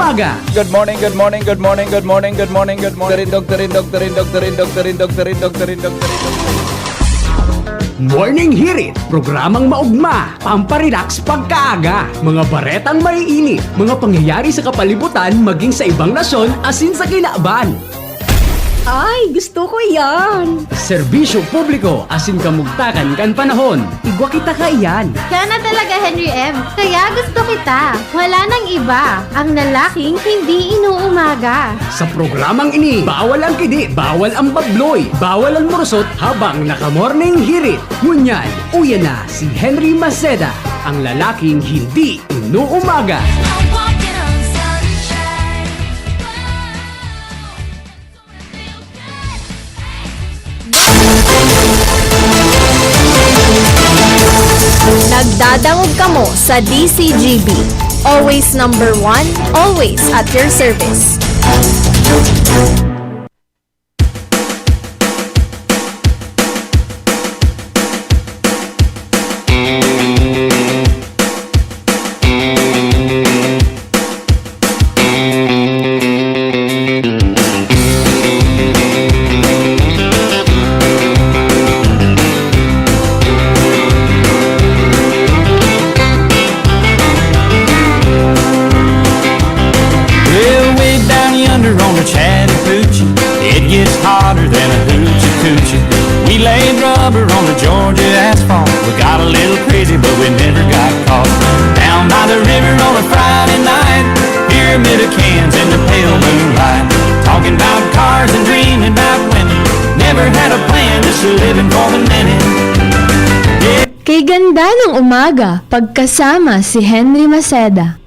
umaga. Good morning, good morning, good morning, good morning, good morning, good morning. Doktorin. Morning Hirit, programang maugma, pamparelax pagkaaga, mga baretang maiinit, mga pangyayari sa kapalibutan maging sa ibang nasyon asin sa kilaban. Ay, gusto ko yan! Serbisyo publiko asin kamugtakan kan panahon. Igwa kita ka iyan. Kaya na talaga, Henry M. Kaya gusto kita. Wala nang iba. Ang lalaking hindi inuumaga. Sa programang ini, bawal ang kidi, bawal ang babloy, bawal ang morosot habang naka-morning hirit. Ngunyan, uya na si Henry Maceda, ang lalaking hindi inuumaga. Nagdadangog kamo sa DCGB. Always number one, always at your service. Hotter than a hoochie coochie. We laid rubber on the Georgia asphalt. We got a little crazy, but we never got caught. Down by the river on a Friday night, pyramid of cans in the pale moonlight. Talking about cars and dreaming about women. Never had a plan, just living for the minute. Yeah. Kay ganda ng umaga, pagkasama si Henry Maceda.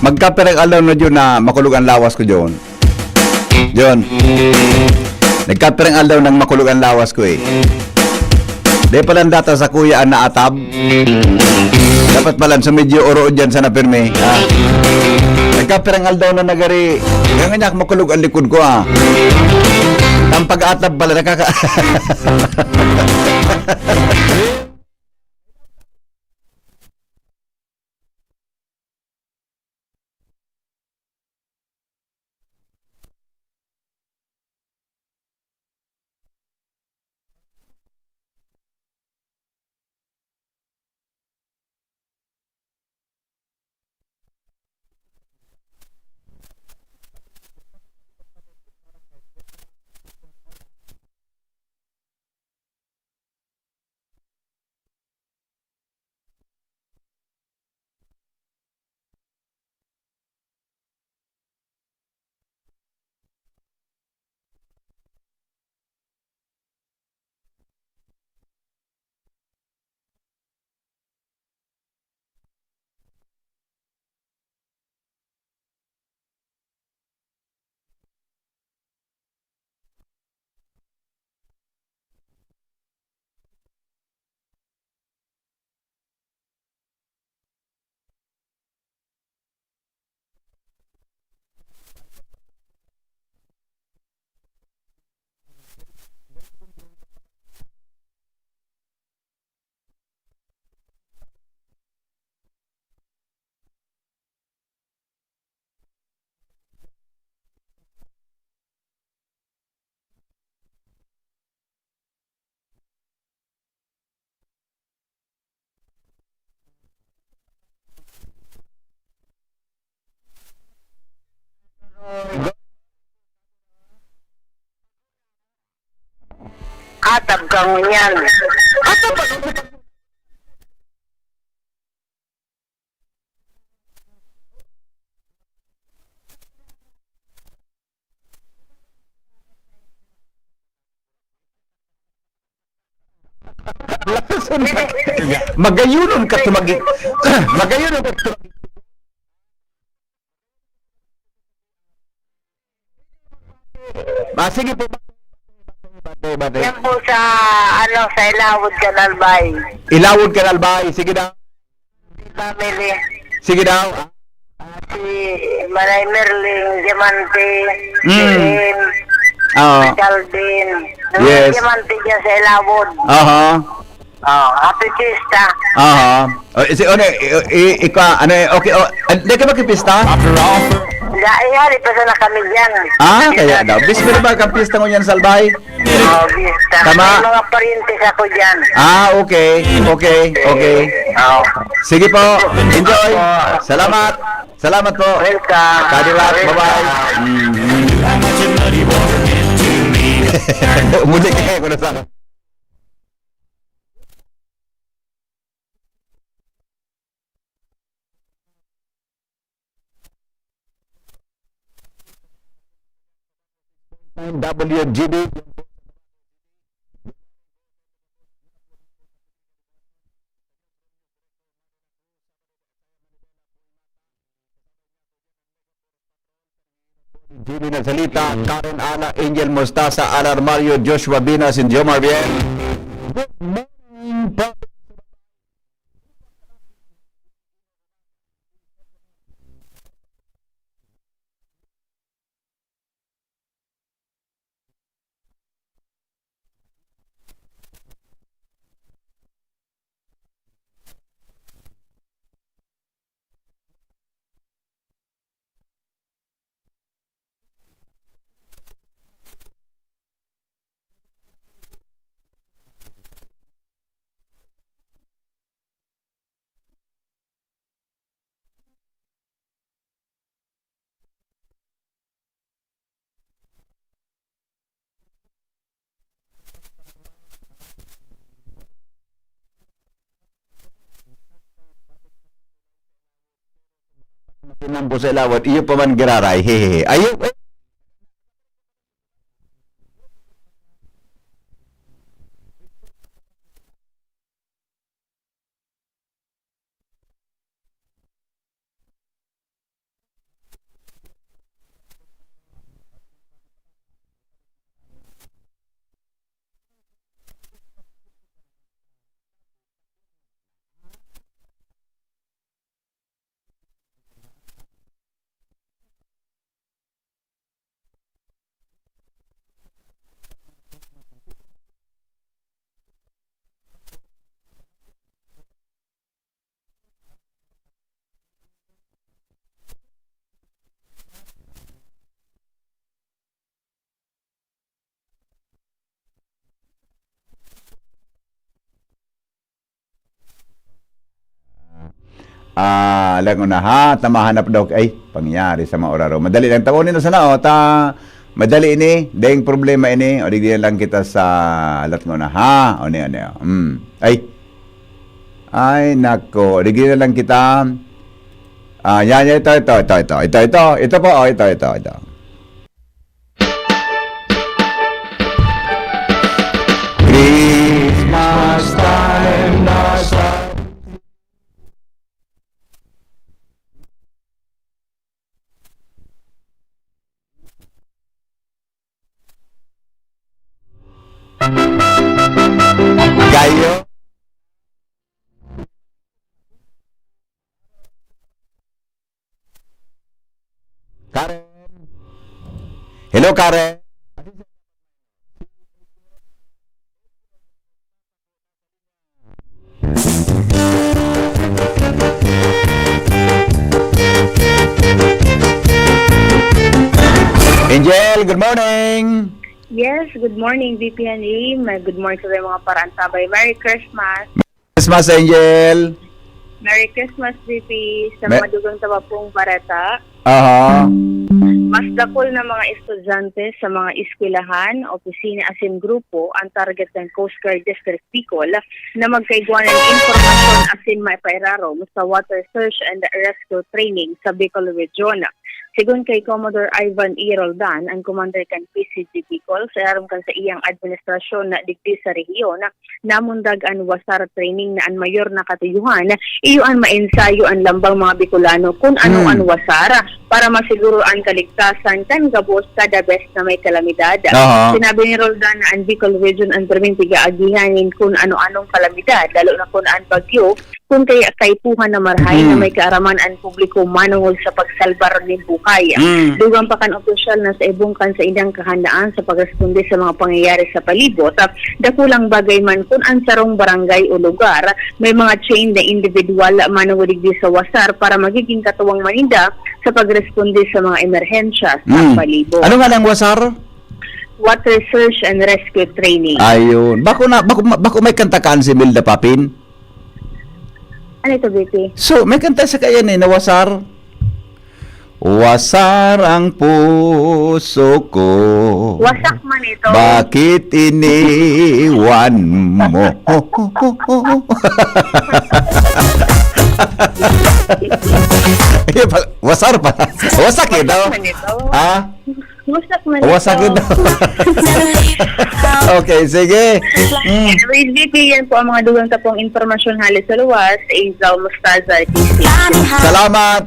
Magkaperang alam na dyan na makulog ang lawas ko dyan. John, nagkaperang aldaw ng makulog ang lawas ko eh. Di palang data sa kuya na atab. Dapat palang sa medyo oro dyan sa napirme. Nagkaperang aldaw na nagari. Ganganyak makulog ang likod ko ah. Ang pag-atab pala nakaka... Atab kang yan. Magayunon ka tumagi. Magayunon ka tumagi. Sige po. Bate. Yan po sa, sa Ilawod Canal Bay. Ilawod Canal Bay. Sige daw. Family. Sige daw. Si Manay Merling, Diamante, Oo. Calvin. Yes. Diamante dyan sa Ilawod. Aha. Oh, happy fiesta. Aha. Si ano ikaw ano okay hindi ka makipista? Dropped her off. Dahil pa sa kami dyan. Kaya daw. Bispo ba kang pista mo yan salbay? Oh, fiesta. Tama. May mga parientes ako dyan. Okay. Oh. Sige po. Enjoy. Salamat po. Welcome. Cadillac, bye-bye. How much of muddy water meant to me. Umulit kayo kung nasa. WGB Jimmy Nagsalita, Karen Ana, Angel Mostaza, Alar Mario, Joshua Binas, and Jomar Bien. Good morning po. Pinambo sa lawat, iyo pa man giraray, hehehe. Ayaw, alam ko na ha, tamahanap daw ay pangyari sa mga oraro. Madali lang tawonin na sana madali ini, dahil problema ini, o di lang kita sa alat ko na ha, o niya. Ay nako, di lang kita. Yan, ito po, ito. Christmas time nasa Gayo. Karen. Hello, Karen. Angel, good morning. Yes, good morning, VPNE. Good morning sa mga parantabay. Merry Christmas. Christmas, Angel. Merry Christmas, VP. Sa mga dugang tabapong pareta. Aha. Mas dakol na mga estudyante sa mga eskwelahan, opisina asin grupo ang target ng Coast Guard District Bicol na magkaiguan ng informasyon asin maipairaro sa water search and rescue training sa Bicol Region. Sigun kay Commodore Ivan E. Roldan, ang commander kan PCG Bicol, sa aram kan sa iyang administrasyon na digdi sa rehiyon, namundag ang wasar training na ang mayor na katuyuhan, iyo ang mainsayo ang lambang mga Bicolano kung ano ang wasara para masiguro ang kaligtasan kan gabos kada best na may kalamidad. Sinabi ni Roldan na ang Bicol Region ang permintiga agihanin kung ano-anong kalamidad, lalo na kung ang bagyo, kung kaya kaipuhan na marhay na may kaaraman ang publiko manungol sa pagsalbar ng buhay. Dugang pa kan opisyal na sa ibungkan sa inyong kahandaan sa pagresponde sa mga pangyayari sa palibot, dakulang bagay man kung ang sarong barangay o lugar, may mga chain na individual manungol digdi sa wasar para magiging katuwang maninda sa pagresponde sa mga emerhensya sa palibot. Ano nga ng wasar? Water Search and Rescue Training. Ayun. Bako may kanta kaan si Milda Papin? Ano ito, Betty? So, may kanta sa kaya na wasar. Wasar ang puso ko. Wasak man ito. Bakit iniwan mo? Wasar pa. Wasak ito. Wasak man ito. Ha? Wasak man ito. Wasak ito. Okay, sige. Anyways, Betty, yan po ang mga dugang tapong informasyon halos sa luwas sa Izal Mustaza TC. Salamat.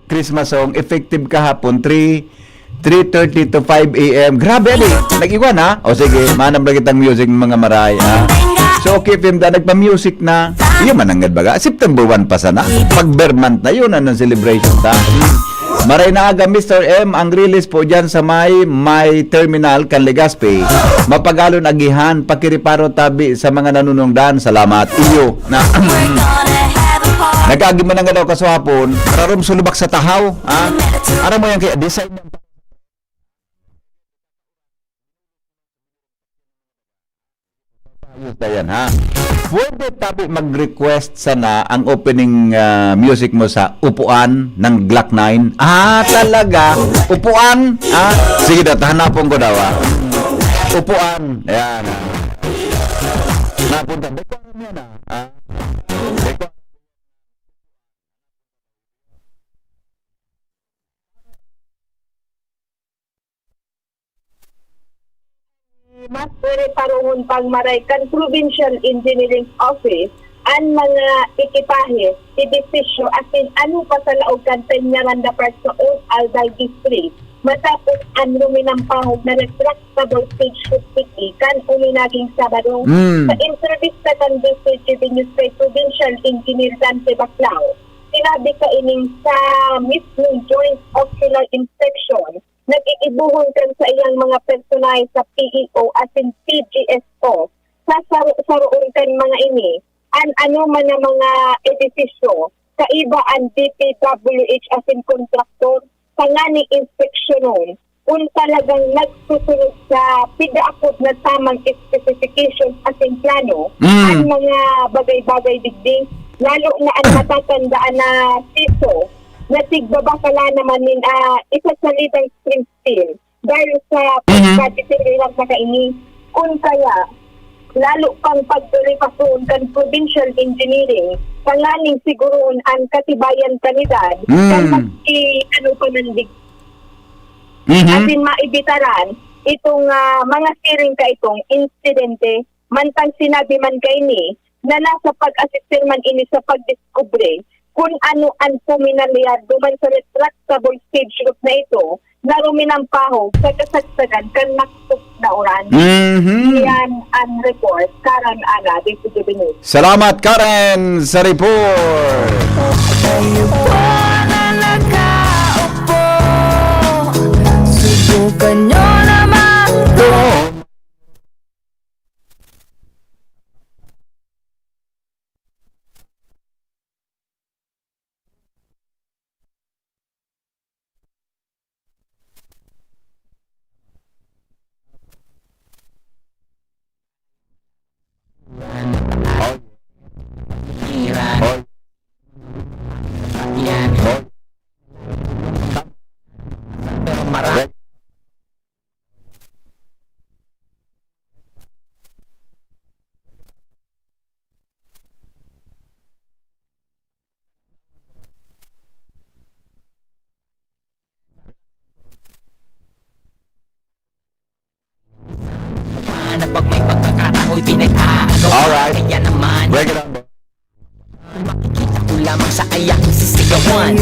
Christmas song effective kahapon 3:30 to 5 a.m. Grabe ali. Nag-iwan ha? O sige, manam lang kitang music mga maray ha. So okay, film da nagpa-music na. Iyo manangad baga. September 1 pa sana. Pag Vermont na yun anong celebration ta. Maray na aga Mr. M ang release po dyan sa may terminal kan Legazpi. Mapagalon agihan pakiriparo tabi sa mga nanunungdan. Salamat iyo na nagagi mo na nga daw kaswapon, rarom sulubak sa tahaw, ha? Ano mo yan kaya, design ng yan, ha? Pwede tabi mag-request sana ang opening music mo sa Upuan ng Glock 9. Ah, talaga? Upuan? Ah, sige daw, hanapon ko daw, ha? Upuan. Ayan, ha? Napunta. Dekoran yan, ha? Dekoran. Mas pwede parungon pang maraykan Provincial Engineering Office ang mga ekipahe, edifisyo asin ano pa sa laog kan Peñaranda Park sa Old Aldal District matapos ang luminang pahog na retractable stage 50 kan uminaging Sabado sa entrevista kan District Revenue State Provincial Engineer Dante Baclao. Sinabi ka ining sa mismong Joint Ocular Inspection nag-iibuhon kan sa iyang mga personay sa PEO asin PGSO sa saroon kan mga ini ano man ang mga edifisyo kaiba ang DPWH asin kontraktor pangani inspeksyonon kung talagang nagsusunod sa pidaapod na tamang specifications asin plano ang mga bagay-bagay digding lalo na ang matatandaan na siso na tigbabakala naman isa sa litang spring steel dahil sa pagkatitirilang na kaini kung kaya lalo pang pagduripasyon kan provincial engineering pangaling siguroon ang katibayan kanidad kan ano pa nandig asin maibitaran itong mga siring ka itong insidente mantang sinabi man kaini na nasa pag-assistir man ini sa pagdiskubre kung ano ang puminalyad duman sa retractable stage group na ito na ruminang pahog sa kasagsagan kan naktup na oran. Yan ang report. Karan Ana, Deputy News. Salamat Karen sa report. Subukan nyo naman to. Pag may pagkakatao'y pinag-aagaw Alright. Kaya naman Break it down. makikita ko lamang sa ayak sisigawan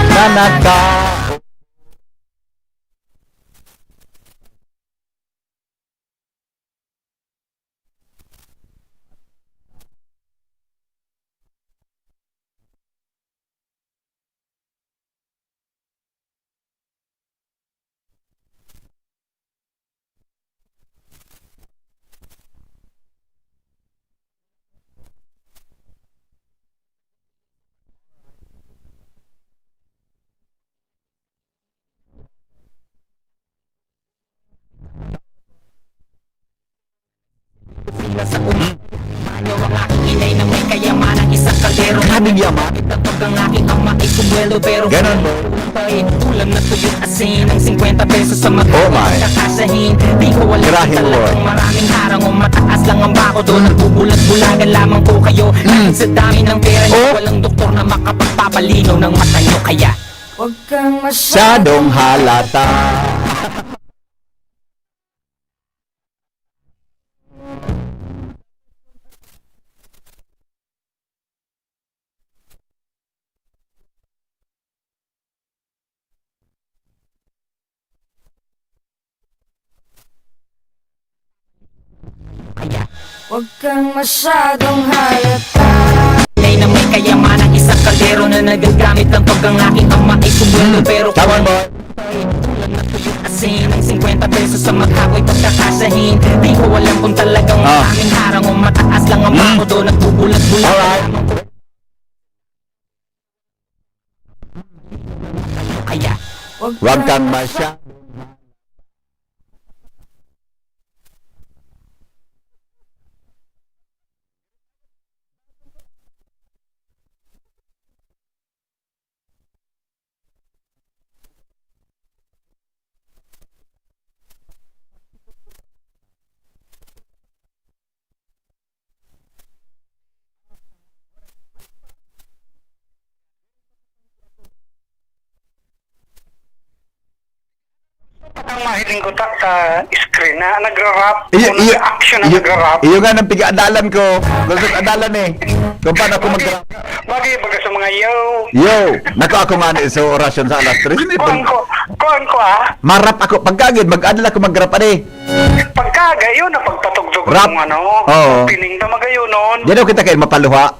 Nanaka na sa umayo ang aking inay na may kayamanan, isang kaldero. Grabing yaman. Itapag ang aking ama ay sumwelo, pero Ganon ba? ulam na tuyo asin ang 50 pesos sa mga Oh my. kakasahin. Di ko alam Grahe kung talagang boy. maraming harang o mataas lang ang bako doon. Nagbubulag-bulagan lamang po kayo. Dahil sa dami ng pera niyo, Oh. walang doktor na makapagpapalinaw ng mata niyo. Kaya huwag kang Masyadong halata. Huwag kang masyadong halata. Inay na may kayamanan, isang kaldero na nagagamit ng pag ang aking ama ay sumwelo. Pero Come on, boy. ulam na tuyo asin ang 50 pesos sa magkako'y pagkakasahin. Di ko alam kung talagang maraming harang o mataas lang ang bako doon. Nagbubulag-bulag Alright. lamang po. Kaya Huwag kang masyadong Ang mahiling ko sa screen na nagra-rap. Action na iyo, nagra-rap. iyo nga ng piga-adalan ko. Gusto adalan eh. Kung paano ako mag-rap. Bagay baga sa mga yo. Yo, nako ako nga ni sa orasyon sa alas 3. Kuhan ko Marap ako. Pagkagid, mag-adal ako mag-rap ani. Pagkagayo na pagpatugtog Rap. ng ano. Oo. Pining na magayo noon. Yan daw kita kayo mapaluha.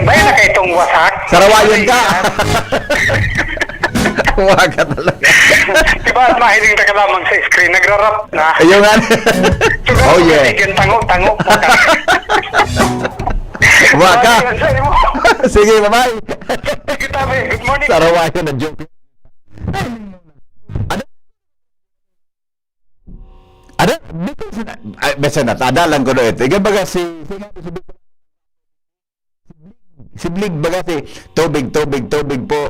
Bayan na kayo itong wasak. Sarawayon ka. Huwag ka talaga. Diba at mahiling ka lamang sa screen, nagra-rap na. Ayun nga. Oh yeah. Tango. Huwag ka. Sige, bye-bye. Sige, tabi. Good morning. Sarawayon na joke. Ada? Basta na, tadalan ko na ito. Ika baga si Blig baga si tubig po.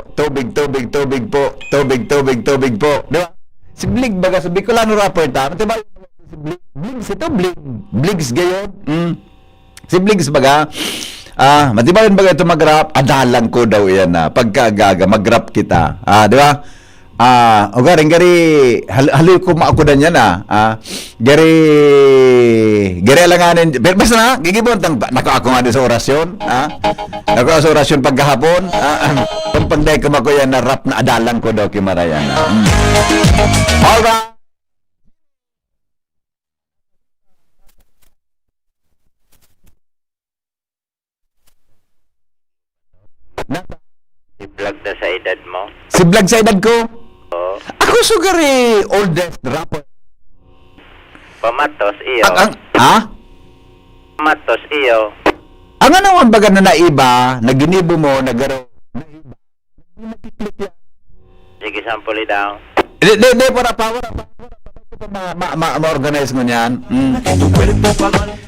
Di ba? Si Blig baga sa Bicolano rapper ta. Ito ba si Bligs ito? Bligs gayon. Si Bligs baga. Matibayan baga ito mag-rap. Adalan ko daw yan na. Pagkagaga, mag-rap kita. Di ba? Garing haloy ko maakudan yan gari alanganin pero basta na gigibon tang nako ako nga sa orasyon nako sa orasyon paghapon kung panday ko mako yan na rap na adalan ko daw kimarayan alright I-vlog na sa edad mo. si vlog sa edad ko Oo. ako sugari oldest rapper Pamatos iyo. Pamatos iyo. ang ano ang baga na naiba na ginibo mo nagaro Sige, sampuli daw. Di para ma-organize mo niyan.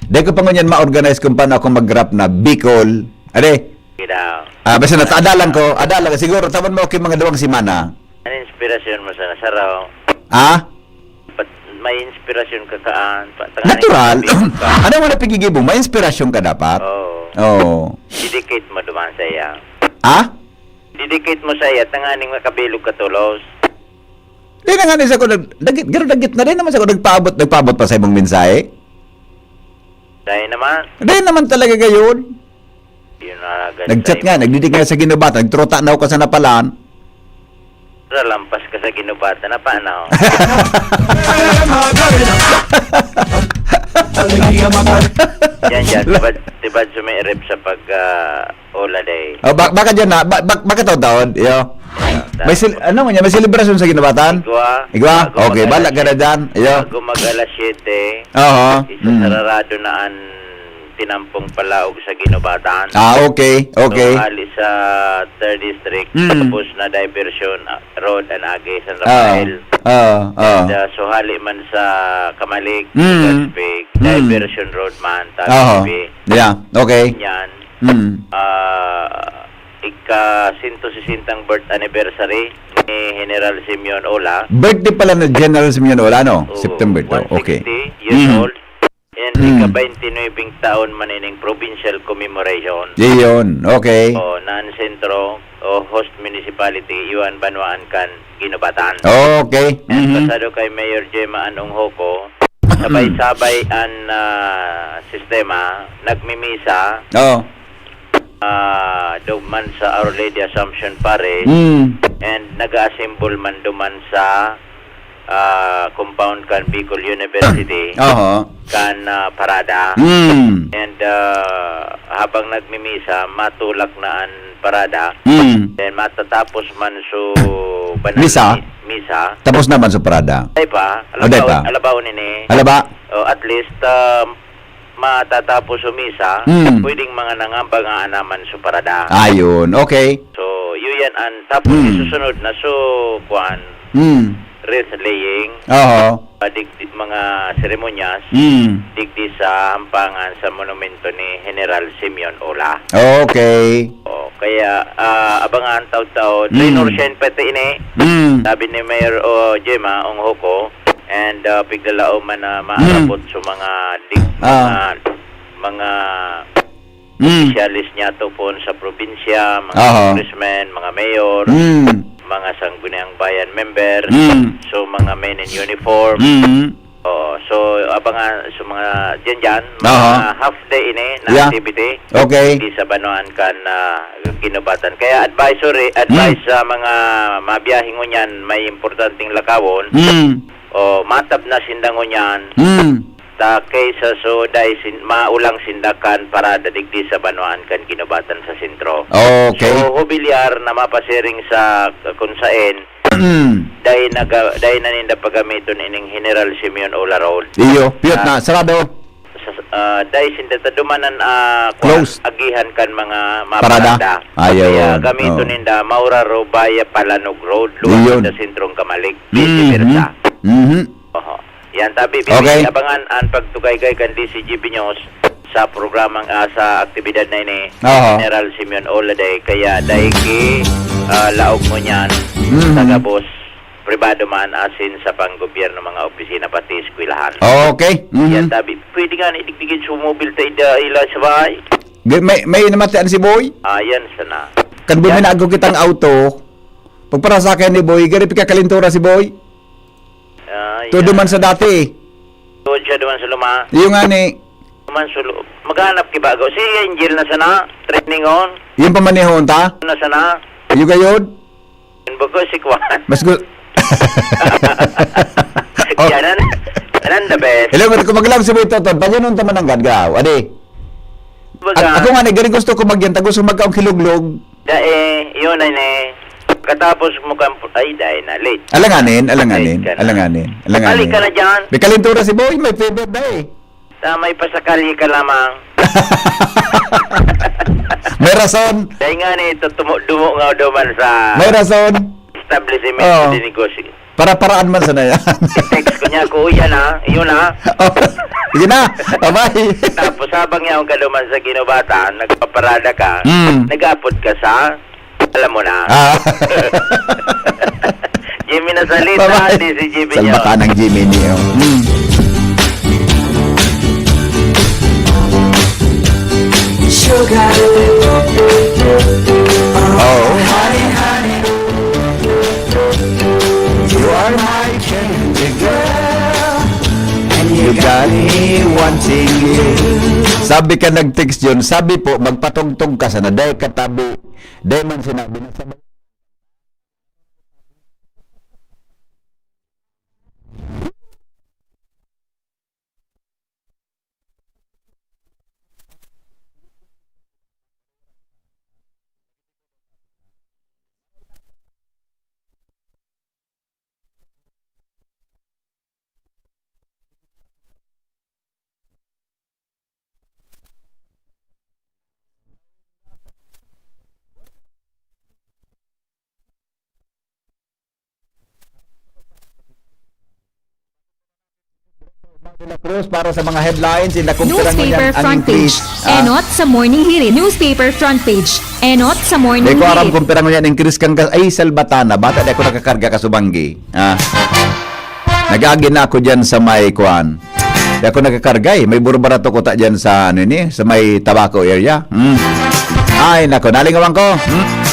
Di ko pa ngunyan ma-organize kung paano ako mag-rap na Bicol. Ade? Sige daw. Basta na, adalan ka. Siguro, tawan mo okay mga 2 simana. Ano inspirasyon mo sa nasaraw? May inspirasyon ka kaan? Natural. Ano mo na pigigibong? May inspirasyon ka dapat? Oo. Dedicate mo duman sa iya. Dedicate mo sa iya, tanganing makabilog ka tulos. Di na nga nisa ko, dagit na rin naman sa ko, nagpaabot pa sa imong mensahe. Dahil naman, Di naman talaga gayon. yun na agad. Nag-chat nga, nagdidig nga sa ginubata, nagtrota na ako ka sa napalaan. Lampas ka sa ginubata na paano? Yan, tibad sumirip sa pag-ola day. Baka dyan na, baka taon-taon, yo. May may selebrasyon sa ginubatan? Igwa? Okay, balak ka na dyan. Iyo. Bago mag alas 7, Oo. isa sararado na ang tinampong palaog sa Ginobatan. Okay. So, hali sa 3rd District, tapos na diversion road and agi San Rafael. And so hali man sa Kamalig, Gaspig, diversion road man, Tabi. Yeah, okay. Yan. Ika-160 birth anniversary ni General Simeon Ola. Birthday pala na General Simeon Ola, no? September to. 160 Okay. years old. And ika-29 taon manining provincial commemoration. Yun, okay. O nan sentro o host municipality Iwan Banwaan kan Ginobatan. Okay. And pasado kay Mayor Gemma Anong Hoko, sabay-sabay ang sistema nagmimisa. Duman sa Our Lady Assumption Parish and nag-assemble man duman sa compound kan Bicol University kan parada and habang nagmimisa matulak na ang parada then matatapos man so misa tapos naman sa parada ay pa alabaw nini at least matatapos umisa, pwedeng mga nangambang naman sa parada. Ayun, okay. So, yun yan. Tapos susunod na kuan, wreath laying, mga seremonyas, digdi sa hampangan sa monumento ni General Simeon Ola. Okay. Kaya, abangan taon-taon, Trainor Shen pati ini, sabi ni Mayor Gemma Ong Hoko, and piglalao man na maarapot sa mga officialis niya to po sa probinsya, mga congressmen, mga mayor, mga sangguniang bayan member, so mga men in uniform. So abangan sa mga dyan, mga half day ini na activity. Okay. Di sa Banuan kan Ginobatan. Kaya advice sa mga mabiyahingon yan, may importanteng lakawon. Matab na sindangon yan. Ta kaysa so dahil maulang sindakan para dadigdi sa Banuan kan Ginobatan sa sentro. Okay. So hubilyar na mapasiring sa kunsain. Dahil na ninda pagamiton ining General Simeon Ola Road. Iyo, piyot na sarado. Dahil sinda tadumanan close agihan kan mga parada. Kaya gamiton ninda Maura Robaya Palanog Road luwag sa sentrong Kamalig. Vice versa. Yan tabi abangan ang pagtugay-gay kan DCGP News sa programang sa aktibidad na ini General Simeon Ola Day kaya daiki laog mo niyan tagabos pribado man asin sa panggobyerno mga opisina pati eskwelahan. Okay. Yan tabi pwede nga idigdigin sumobil tayo ila sa bahay. May namatian si Boy? Yan sana. Kan buminago kitang auto pagpara sa akin ni Boy gari pika-kalintura si Boy. Todo man sa dati. Todo siya duman sa luma. Yung nga ni. Duman sa luma. Maghanap kibago. Si Angel na sana. Training on. Yung pamanihon ta? Na sana. Yung gayod? Yung bago si Kwan. Mas good. Yanan the best. Hello, kung maglang si Boy Toton, panyanon taman ang gadgaw. Adi. Ako nga ni, gari gusto ko magyanta. Gusto magkaong kiluglog. Yun na katapos mo ay dahil na late. Alanganin. Kali ka na dyan. May kalintura si Boy, may favorite na eh. May pasakali ka lamang. May rason. Dahil nga nito, dumo nga duman sa may rason. Establishment din negosyo. Para-paraan man sana yan. I-text ko niya, kuya na, yun na. Sige na, bye. Tapos habang yaong ka duman sa Ginobatan, nagpaparada ka, nag-upload ka sa alam mo na. Jimmy na salita, di si Jimmy niyo. Salba ka ng Jimmy niyo. Sugar. Honey, honey. You are my candy girl. And you got me wanting you. Sabi ka nag-text yun, sabi po, magpatugtog ka sana, dahil katabi, dahil man sinabi na sabi. Cruz para sa mga headlines. Inakumpira mo Newspaper yan ang front page. increase. Enot sa morning hirit. Newspaper front page. Enot sa morning Di ko aram hirit. kumpira mo yan increase kang gas. Ay, Salbatana. Bata di ako nakakarga ka subanggi. Nag-agi na ako dyan sa may kuan. Di ako nakakarga eh. May buro-barato ko ta dyan sa, ano ini, sa may Tabaco area. Ay, nako. Nalingawan ko.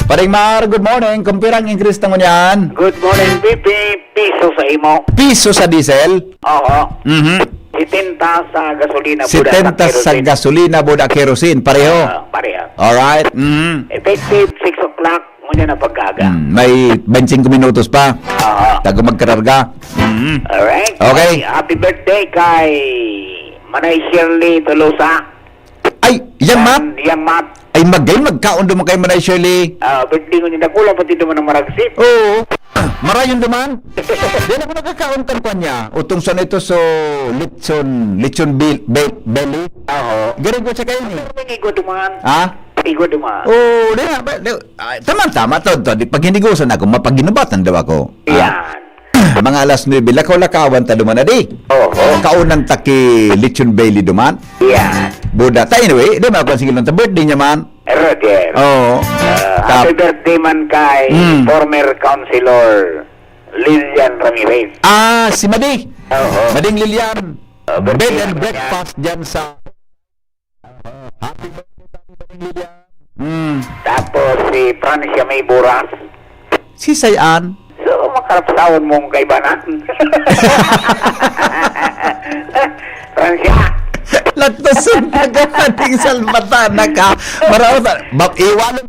Paring Mar, good morning. Kumpirang increase na mo yan. Good morning, BP. Piso sa imo. Piso sa diesel. Oo. 70 sa gasolina. 70 sa gasolina, buda kerosene. Pareho. Pareho. Alright. Effective 6 o'clock. Muna na pagkaga. May 25 minutos pa. Tago magkararga. Alright. Okay. Happy birthday kay Manay Shirley Tolosa. Ay, yang mat. Yang mat. Ay, magkaon duman kay Manay Shirley. Birthday ko niya. Nakulang pati duman ng maragsip. Oo. Marayon duman. Di na ko nagkakaon kan kwa niya. Utong sa nito so lechon belly. Oo. Ganun ko sa kayo ni. Igo duman. Ha? Igo duman. Oo, di na. Tama-tama to. Pag hindi gusto na ako, mapaginubatan daw ako. Yan. Mga alas 9, lakaw-lakawan ta duman na di. Oo. Kaunan taki lechon belly duman. Yan. Buda. Ta anyway, di ba ako sige lang ta birthday niya man. Roger. Oo. Happy birthday man kay former councilor Lilian Ramirez. Si Madi. Oo. Mading Lilian. birthday Bed and naman breakfast dyan sa Happy birthday Mading Lilian. Tapos si Francia May Buras. Si Sayan. So, makarapsawan mong kaibanan. Francia. Lagtasun na gating Salvatana ka. Marawat. Iwanan.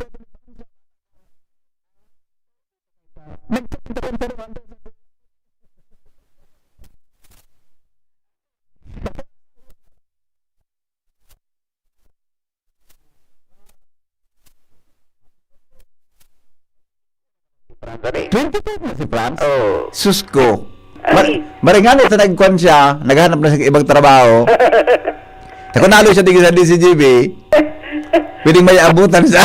Franz, 25 na si Franz? Oh. Susko. Ay. Maringan ito nagkwan siya, naghanap na sa ibang trabaho. Kung nalo siya tingin sa DCGB, pwedeng may abutan siya.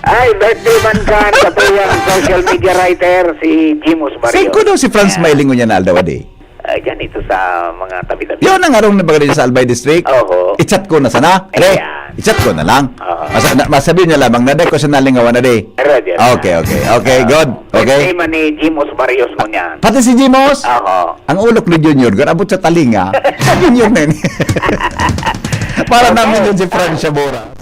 Ay, birthday man ka sa tuyang social media writer si Jimus Saan Barrio. ko daw si Franz Mailing niya na aldawadi? Dyan ito sa mga tabi-tabi. Yun ang arong na bagay sa Albay District. Oo. I-chat ko na sana. Re, Ayan. i-chat ko na lang. Oo. Masabihin niya lamang na ko sa nalingawan na di. Roger. Okay, good. Birthday Okay. man ni Jimus Barrios mo niyan. Pati si Jimos, Oo. ang ulok ni Junior, abot sa talinga. Junior na yun. Para namin yun si Franz Shabora.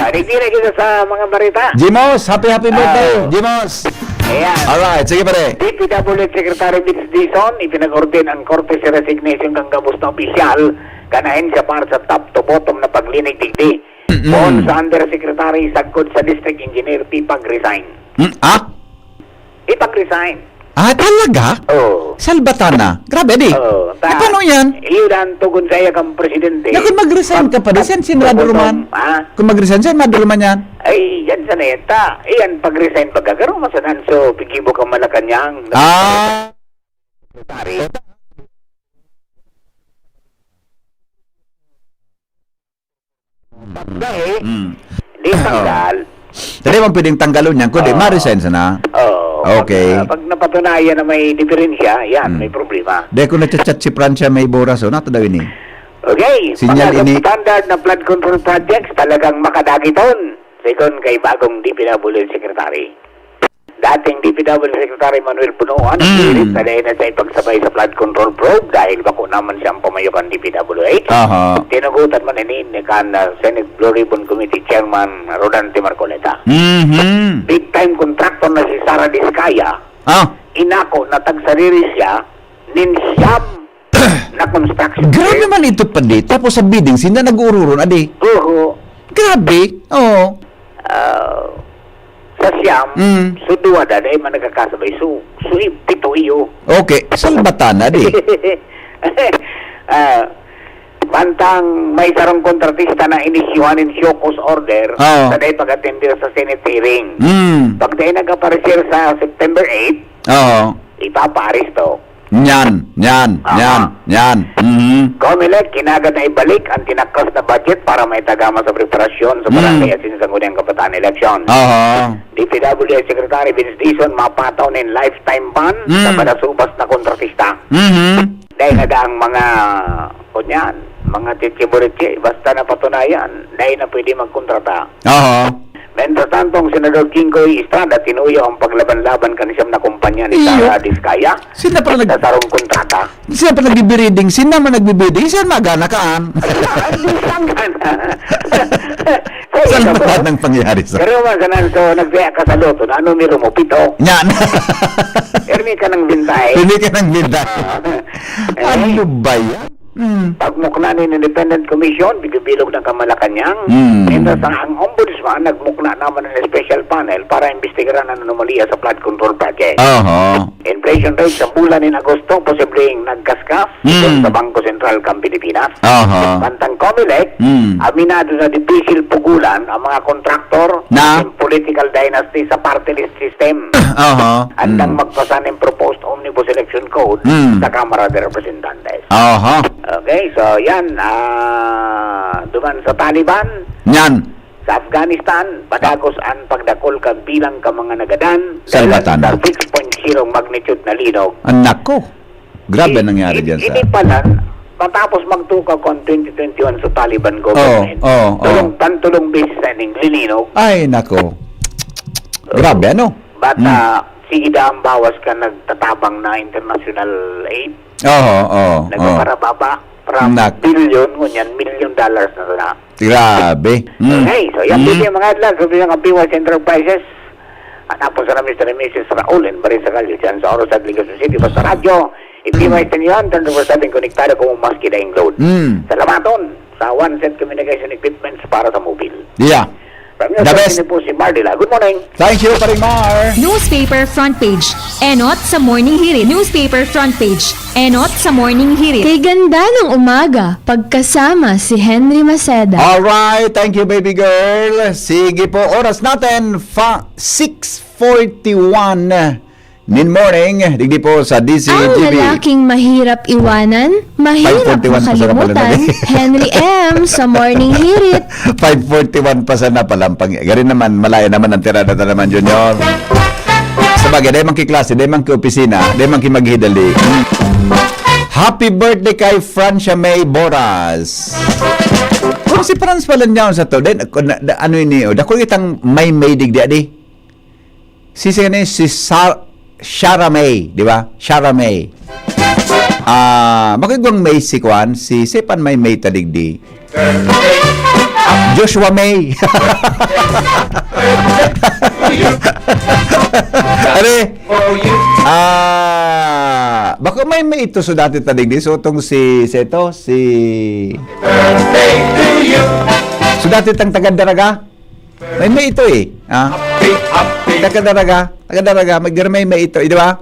Nagdira kita sa mga barita. Jimos, happy birthday. Jimos. Ayan. Alright, sige pare. DPWH Secretary Vince Dizon, ipinag-ordain ang korte sa resignation kang gabos na opisyal. Kanahin siya para sa top to bottom na paglinig digdi. Poon sa Undersecretary Sagkod sa District Engineer, ipag-resign. Ipag-resign. Talaga? Oo. Salbatana. Grabe di. Oo. Paano yan? Iyon tugon sa iya kang presidente. Kung mag-resign ka pa di, saan si Maduruman? Kung mag-resign, saan Maduruman yan? Ay, yan sa neta. Iyan, pag-resign pagkakaroon mo sa Nanso, pigibo kang Malacanang. Secretary. Dahil, di tanggal. Dali mo pwedeng tanggalon yan, kundi ma-resign sana. Okay. Pag napatunayan na may diferensya, yan, may problema. Dahil kung nagchat-chat si Francia may boras, nato daw ini. Okay, Sinyal pagka ini. standard na flood control projects talagang makadagiton. Second kay bagong DPWH Secretary. Dating DPWH Secretary Manuel Bunoan, pilit na dahil na sa ipagsabay sa flood control probe dahil bako naman siyang pamayokan DPWH. Tinugutan man ini ni Senate Blue Ribbon Committee Chairman Rodante Marcoleta. Big time contractor na si Sara Diskaya. Inako na tagsarili siya nin siyam na construction. Grabe man ito pa di. Tapos sa bidding, sila nag-uururo na di. Oo. Grabe. Oo. Sa siyam, suduwa da dahil man nagkakasabay. Pito iyo. Okay. Salbatana di. Pantang may sarong kontratista na inisyuhanin Shokus order sa dahil pag-attendir sa Senate hearing. Pag dahil nag-aparecer sa September 8, ipaparisto. Yan. COMELEC, kinaga na ibalik ang tinakas na budget para may tagama sa preparasyon sa barangay at sinasanguniang kabataan election. DPWH Secretary Vince Dizon mapataw ng lifetime ban sa palasubas na kontratista. Dahil na ang mga kunyan, mga titiburichi, basta na patunayan, dahil na pwede magkontrata. Mientras tanto, ang Senador Kingoy Estrada tinuyo ang paglaban-laban kanisiyam na kumpanya ni Sara Diskaya. Sila pa sarong kontrata. Sila pa nagbibiriding. Sila man nagbibiriding. Saan magana kaan? Saan ba nang pangyari sa? Pero man sanan so nagbiya ka sa loto na numero mo 7. Yan. Ermi ka ng bintay. Hindi ka ng bintay. Ano ba yan? Pagmukna ni Independent Commission, binubilog ng Kamalakanyang. Mientras ang Ombudsman, nagmukna naman ng special panel para imbestigaran ang anomalya sa flood control project. Inflation rate sa bulan ng Agosto, posibleng nagkaskas sa Bangko Sentral ng Pilipinas. Bantang COMELEC, aminado na difícil pugulan ang mga kontraktor ng political dynasty sa party list system. Andang magpasa ng proposed omnibus election code sa Kamara de Representantes. Okay, so yan, duman sa Taliban. Yan. Sa Afghanistan, padagos ang pagdakol kag bilang ka mga nagadan. Salbatan. Sa 6.0 magnitude na linog. Anak ko. Grabe nangyari dyan sa... Ini pala, matapos magtukaw kon 2021 sa Taliban government. Tulong beses na ning lilinog. Ay, nako. Grabe, ano? Bata, sige ang bawas ka nagtatabang na international aid. Nagpaparababa from billion, ngunyan, $1 million na na. Grabe. Okay, so yan din yung mga adlan. So yung PYS Enterprises. Tapos na Mr. and Mrs. Raul and Marisa Gallo dyan sa Oros at Ligason City. Basta radyo, i-PYS na yan, 24/7 konektado kung maski na yung load. Salamaton sa One Set Communication Equipments para sa mobile. Yeah. The best. Po si Mardila. Good morning. Thank you, Parimar. Newspaper front page. Enot sa Morning Hirit. Newspaper front page. Enot sa Morning Hirit. Kay ganda ng umaga, pagkasama si Henry Maceda. Alright, thank you baby girl. Sige po, oras natin 6:41 Nin morning, digdi po sa DCGB. Ang lalaking mahirap iwanan, mahirap 5:41 makalimutan. Henry M. sa Morning Hirit. 5:41 pa sana palampang. Gari naman, malaya naman ang tirada na naman, Junior. Sabagay, dahil man kiklase, dahil man ki-opisina, dahil man ki-maghidali. Happy birthday kay Francia May Boras. Kung si Franz pala niya sa to, then, ano ini, dako itang may digdi adi. Si Shara May, di ba? Shara May. Makigwang May si Kwan, si Sepan May tadigdi. Joshua May. Baka may ito so dati tadigdi. So itong si so dati tang Tagadaraga. May ito eh. Tagadaraga. Magdirmay may ito. Di ba?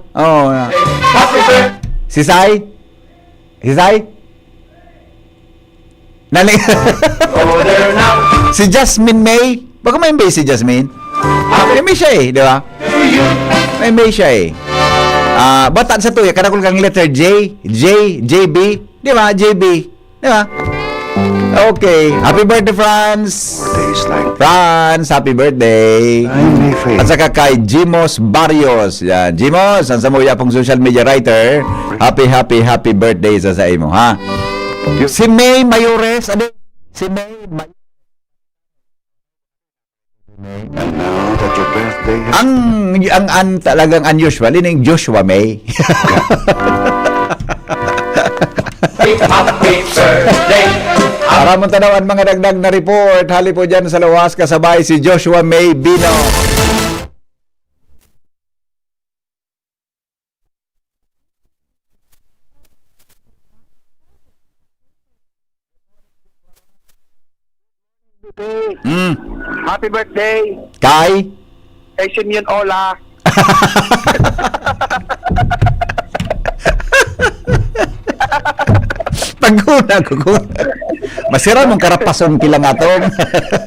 Si Sai? Naling. Si Jasmine May. Baka may si Jasmine. May siya eh. Di ba? May siya eh. Bata sa to eh. Karakul kang letter J, JB. Di ba? JB. Di ba? Okay. Happy birthday, Franz. Franz, happy birthday. At saka kay Jimos Barrios. Yan. Jimos, ang samuya pong social media writer. Happy birthday sa imo, ha? Si May Mayores. Si May Mayores. And now that your birthday has... Ang talagang unusual, yun yung Joshua May. Happy birthday. Para mong tanawan mga dagdag na report, hali po dyan sa luwas kasabay si Joshua May Bino. Happy birthday Kay Simeon Ola. Paguna ko. Masira mong karapason kilang atong.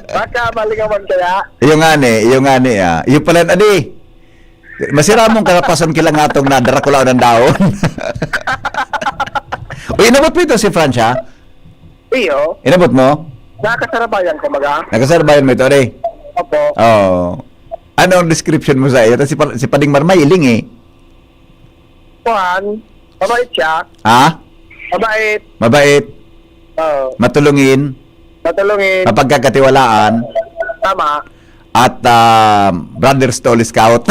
Baka malingawan kaya. Yung nga ni. Yung pala adi. Masira mong karapason kilang atong na darakulaw ng daon. Inabot mo ito si Francia? Iyo, Inabot mo? nakasarabayan ko baga. Nagkaserbayan mo ito, re? Opo. Oo. Ano ang description mo sa iyo? Si Pading Marmay, iling eh. Kuhan, mabait siya. Ha? Mabait. Mabait. Matulungin. Matulungin. Mapagkakatiwalaan. Tama. At Brothers Tall Scout.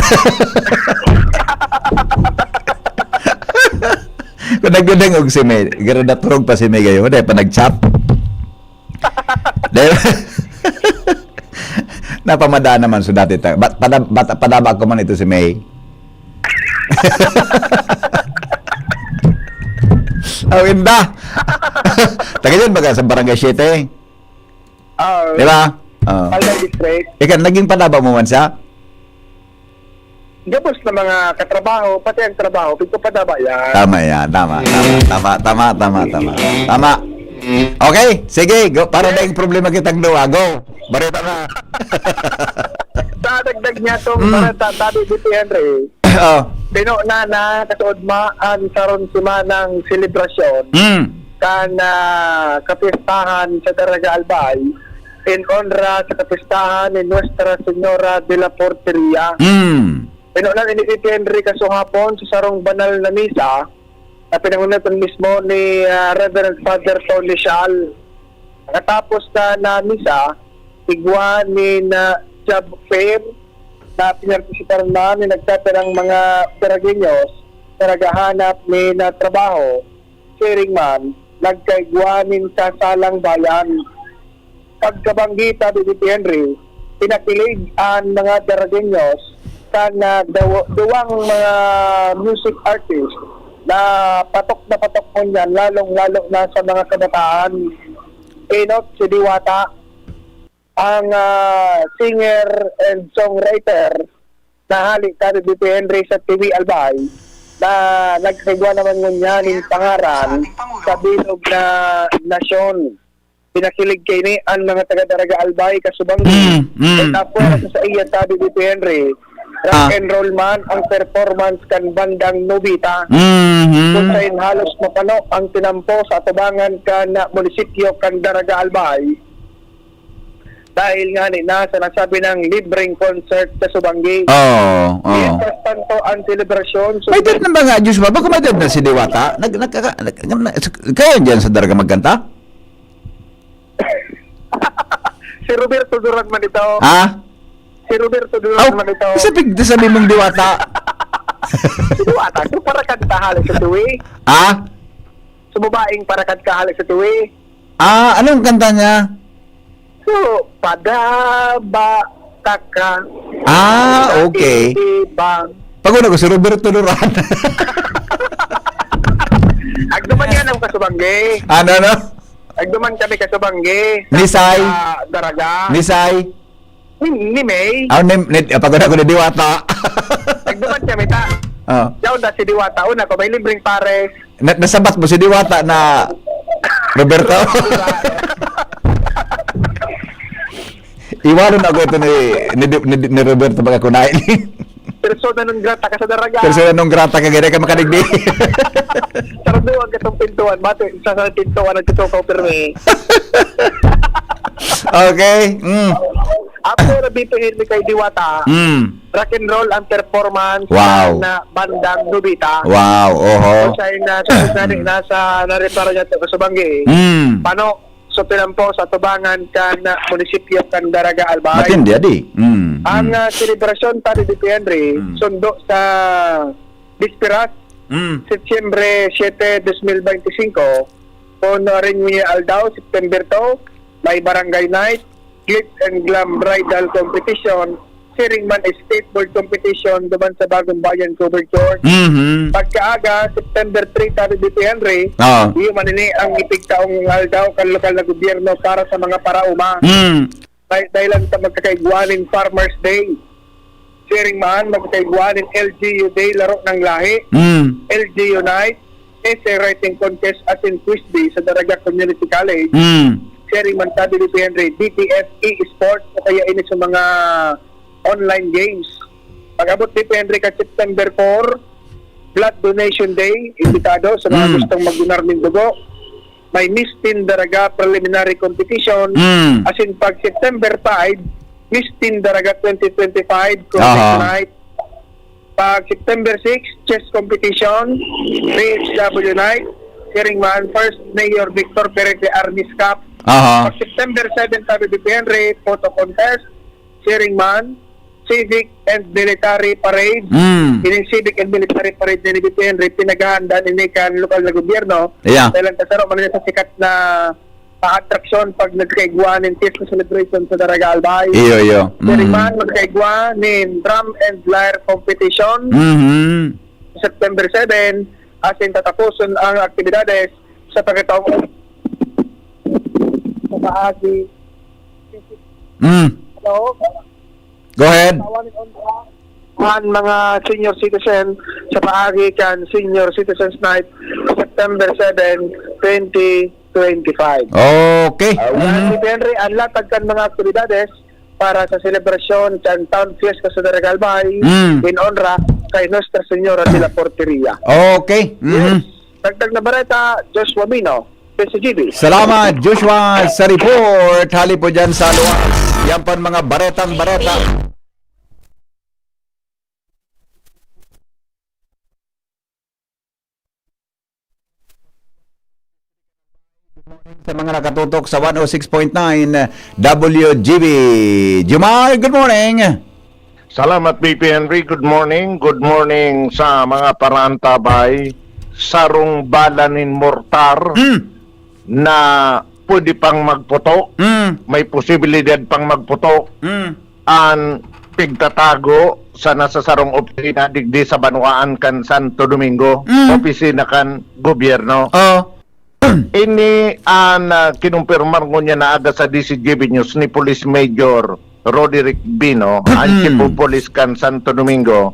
Kung nagdudengog si May, gano'n naturog pa si May gayon, dahil pa nag-chat. Dahil, napamadaan naman so dati. Padaba ko man ito si May. Inda. Taga dyan baga sa Barangay 7. Di ba? Alday District. Ikaw, naging padaba mo man siya? Gapos na mga katrabaho, pati ang trabaho, pagpapadaba yan. Tama yan, tama. Okay, sige, go. Para na yung problema kitang luwa, go. Barita na. Dadagdag niya itong sabi dito, Henry. Pino na katuod maan karon si manang selebrasyon kan kapistahan sa Daraga Albay in honra sa kapistahan ni Nuestra Señora de la Porteria. Pino na ini Henry kasuhapon sa sarong banal na misa na pinangunapan mismo ni Reverend Father Tony Sial. Nakatapos na misa, tigwa ni na job fair na pinartisipar na ni nagtatirang mga Daragueños na naghahanap ni na trabaho. Sharing man, nagkaigwanin sa salang bayan. Pagkabanggita ni Henry, pinakilig ang mga Daragueños na duwang mga music artist na patok mo niyan, lalong-lalo na sa mga kabataan. Enot si Diwata, ang singer and songwriter na halik ka dito Henry sa TV Albay na nagkagwa naman niya ng pangaran sa bilog na nasyon. Pinakilig kay ni ang mga taga-Daraga Albay kasubanggi. Tapos sa iya sabi dito Henry, rock and roll man ang performance kan bandang Nobita. Kung sa'yo halos mapano ang tinampo sa atubangan ka na munisipyo kan Daraga Albay. Dahil nga ni nasa nasabi ng libreng concert sa Subanggi. Yes, tanto ang selebrasyon. May dad na ba nga, Diyos ba? Baka may dad na si Diwata? Kaya dyan sa Daraga magkanta? Si Roberto Duran man ito. Ha? Si Roberto Duran man ito. Sabi mong Diwata. Si Diwata, so para kantahalik sa tuwi. Ha? Sumabaing para kantahalik sa tuwi. Anong kanta niya? So, padaba taka. Okay. Bang. Paguna ko si Roberto Duran. Agduman yan ang kasubanggi. Ano? Agduman kami kasubanggi. Nisay. Daraga. Nisay. Ni May. Paguna ko ni Diwata. Agduman kami ta. Yaw na si Diwata. Una ko, may libreng pares. Nasabat mo si Diwata na Roberto? Iwanan ako ito ni Roberto baka kunain. Persona non grata ka sa Daraga. Persona non grata ka gaya ka makadigdi. Sarduan ka itong pintuan. Mati, sa pintuan nagtutukaw pirmi. Okay. After nabituhin ni kay Diwata, rock and roll ang performance na bandang Nobita. Wow, oho. So siya nasa narepara niya ito sa Banggi. Paano? So pinampo sa tubangan kan munisipyo kan Daraga Albay. Matindi adi. Ang selebrasyon tadi di Henry sundo sa Bisperas Setyembre 7, 2025 kung rin niya Aldao September 2 may barangay night, glitz and glam bridal competition, sharing man skateboard competition duman sa Bagong Bayan Coverture. Pagkaaga, September 3, tabi dito Henry, iyo manini ang ipigtaong Aldao kan lokal na gobyerno para sa mga parauma. Dahil lang sa magkakaigwanin Farmers Day. Sharing man, magkakaigwanin LGU Day, laro ng lahi. LGU Night, essay writing contest at in quiz day sa Daraga Community College. Sharing man tabi dito Henry, DTF e-sports o kaya ini sa mga online games. Pag-abot dito Henry ka September 4, Blood Donation Day, imbitado sa mga gustong mag-donar ng dugo. May Miss Teen Daraga Preliminary Competition. As in, pag September 5, Miss Teen Daraga 2025 contest night. Pag September 6, chess competition, PHW night, hearing man, first Mayor Victor Perez de Arnis Cup. Pag September 7, sabi BP Henry, photo contest, hearing man, civic and military parade. Yung civic and military parade ni BP Henry, pinaghahanda ni kan lokal na gobyerno. Dahil kasaro man sa sikat na atraksyon pag nagkaigwa ng Fiesta Celebration sa Daraga Albay. Hearing man, magkaigwa ng drum and lyre competition. September 7, as in tatapuson ang aktibidades sa pagkataong sa bahagi. Hello? Go ahead. Ang mga senior citizen sa paagi kan Senior Citizens Night September 7, 2025. Okay. Si Henry, ang latag kan mga aktibidades para sa selebrasyon sa Town Fiesta sa Daraga Albay in honra kay Nuestra Señora de la Porteria. Okay. Yes. Dagdag na bareta, Joshua Bino, PCGB. Salamat, Joshua, sa report. Hali po dyan sa luwas. Yan po mga baretang bareta. Sa mga nakatutok sa 106.9 WGB. Jumar, good morning. Salamat, BP Henry. Good morning. Good morning sa mga parantabay. Sarong balanin mortar na pwede pang magputok. May posibilidad pang magputok. Ang pigtatago sa nasasarong opisina digdi sa Banuaan kan Santo Domingo. Opisina kan gobyerno. Ini ang kinumpirmar ko niya na aga sa DCGB News ni Police Major Roderick Bino, ang Chief of Police kan Santo Domingo.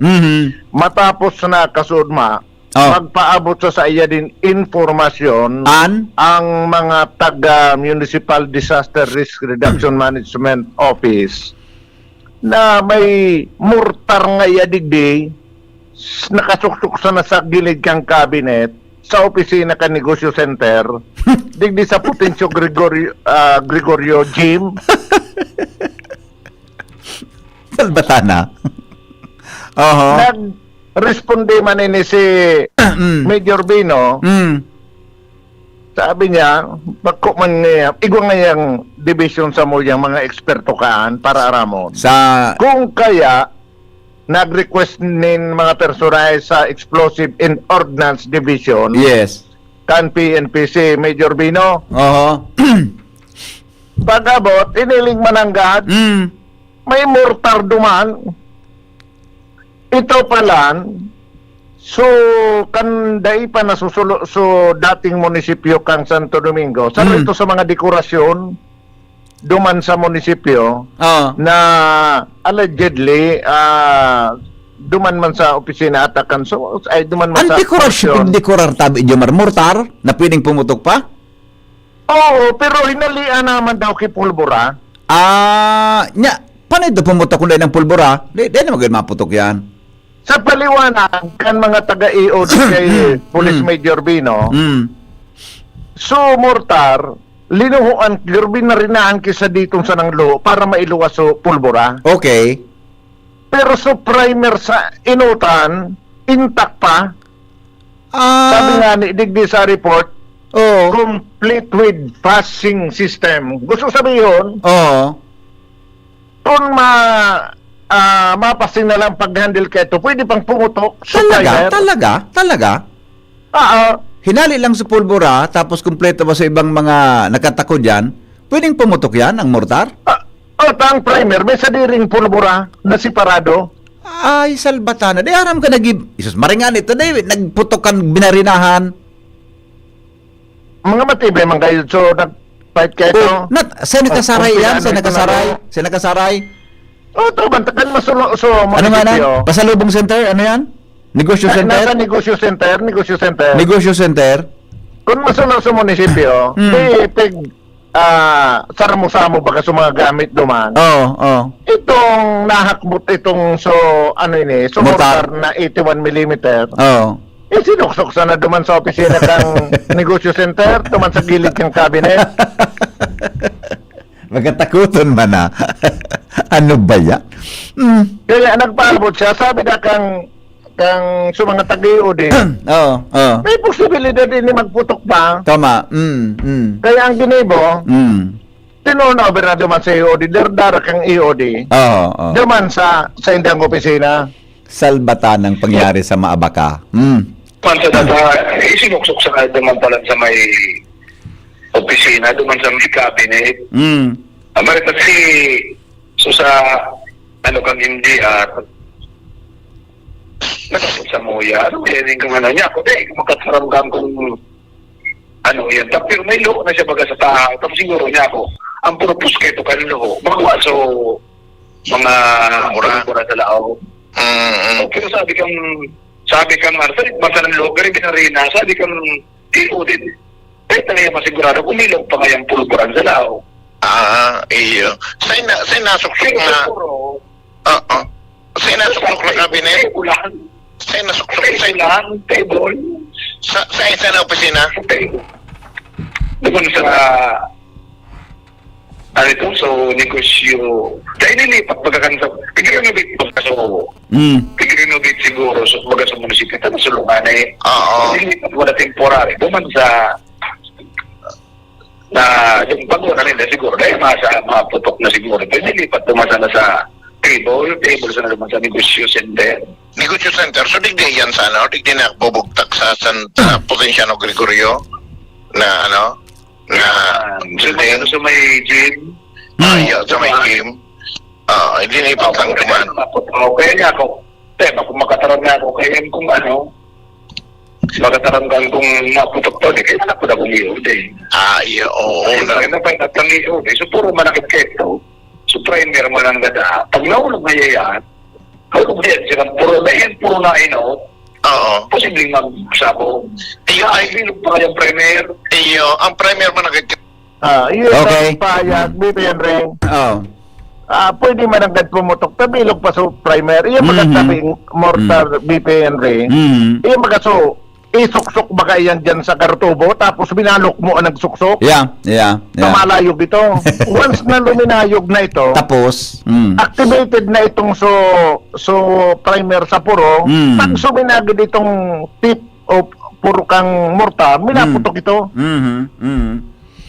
Matapos na kasudma, magpaabot sa iya din informasyon ang mga taga Municipal Disaster Risk Reduction Management Office na may mortar nga yadigdi nakasuksok sa nasa gilid kang cabinet sa opisina ka negosyo center digdi sa Potencio Gregorio Gym. Salbatana. Nag-responde man ini si Major Bino. Sabi niya, bako man niya, igwa ngayang division sa mo yung mga eksperto kaan para aramon. Kung kaya, nag-request nin mga personay sa Explosive and Ordnance Division. Yes. Kan PNPC, Major Bino. Pag-abot, iniling mananggad, may mortar duman. Ito palan, so kanday pa nasusulo so dating munisipyo kang Santo Domingo. Sa ito sa mga dekorasyon duman sa munisipyo na allegedly duman man sa opisina atakan so ay duman man sa dekorasyon dekorar tabi Jomar mortar na pwedeng pumutok pa? Oo, pero hinalian naman daw kay pulbura. Nya, paano ito pumutok kung dahil ng pulbura? Di na magiging maputok yan. Sa paliwanag kan mga taga-EOD kay Police Major Bino, so mortar, linuhuan, binarinahan kisa ditong sa nanglo para mailuwas so pulbura. Okay. Pero so primer sa inutan, intact pa. Sabi nga ni digdi sa report, complete with passing system. Gusto sabihin, kung mapasin na lang pag-handle ka ito, pwede pang pumutok. Talaga? Hinali lang sa pulbura, tapos kumpleto ba sa ibang mga nakatako dyan, pwedeng pumutok yan, ang mortar? Ang primer, may sadiring pulbura na separado. Ay, salbatana. Di aram ka Isus, maringan ito, David. Nagputok kang binarinahan. Mga matibay, mga kayo. So, nag-fight ka ito. Sa nakasaray yan? Sa nakasaray? Ito, bantakan masulo. So, ano man na? Pasalubong center? Ano yan? Negosyo center? Nasa negosyo center. Negosyo center? Kung masulo sa munisipyo, saramo-samo baka sa mga gamit duman. Itong nahakbot itong mortar na 81 mm. sinuksok sana duman sa opisina kang negosyo center, duman sa gilid kang cabinet. Magkatakuton man na. Ano ba yan? Kaya nagpaabot siya, sabi na kang sa mga tag-iod Oo. may posibilidad din ni magputok pa. Tama. Kaya ang ginibo, tinurnover na duman sa EOD, dardara kang EOD. Oo. Duman sa indang opisina. Salbatan ng pangyari sa Maabaka. Pansa na isinuksok sa duman pala sa may opisina, duman sa may cabinet. Amerika si so sa ano kang hindi nakasot sa muya. Ano yan kung ano niya? Kung magkataramdam kung ano yan. Pero may loko na siya baga sa tao. Tapos siguro niya ako, ang purpose kayo ito kanilo. Mga so mga mura sa lao. Pero sabi kang Marcel, basta ng lugar yung binarina, sabi kang tiro din. Kahit na ngayon masigurado, umilog pa ngayang pulburan sa lao. Iyo. Sa nasuksok na... Sa nasuksok na kabinet? Sa nasuksok sa ilan? Table. Sa isa na opisina? Doon sa... Ano ito? So, negosyo... Dahil nilipat pagkakansa... Pag-renovate so... Pag-renovate siguro so, baga sa munisipyo. Tapos sulungan nilipat wala temporary. Duman sa... na yung pagwala nila siguro dahil maputok na siguro. Pero nilipat dumasa na sa table sa naman sa negosyo center. Negosyo center? So digdi yan sa ano? Digdi na bubugtak sa Potensiano Gregorio na ano? Na sa may gym. Sa may gym. Hindi na ipatang duman. Kaya niya ako, kung makatarang na ako, kaya kung ano, magkataranggan kung naputok to, di kaya napo na kung iod iyo, oo. Kaya pa yung natang iod So, puro manakit keto. So, primer mo lang gada. Pag naulog na yayan, naulog na yan sila, puro na inod. Posibleng magsabo. Iyo, ay bilog pa kayang primer. Iyo, ang primer manakit Iyo, payag, BPN ring. Pwede man agad pumutok, tabilog pa sa primer. Iyo, magkasabing mortar BPN ring. Iyo, magkaso, isuksok ba yan dyan sa kartubo tapos binalok mo ang nagsuksok? Yeah. Malayog ito. Once na luminayog na ito, tapos activated na itong so primer sa puro, pag suminagid itong tip o puro kang mortar, minaputok ito.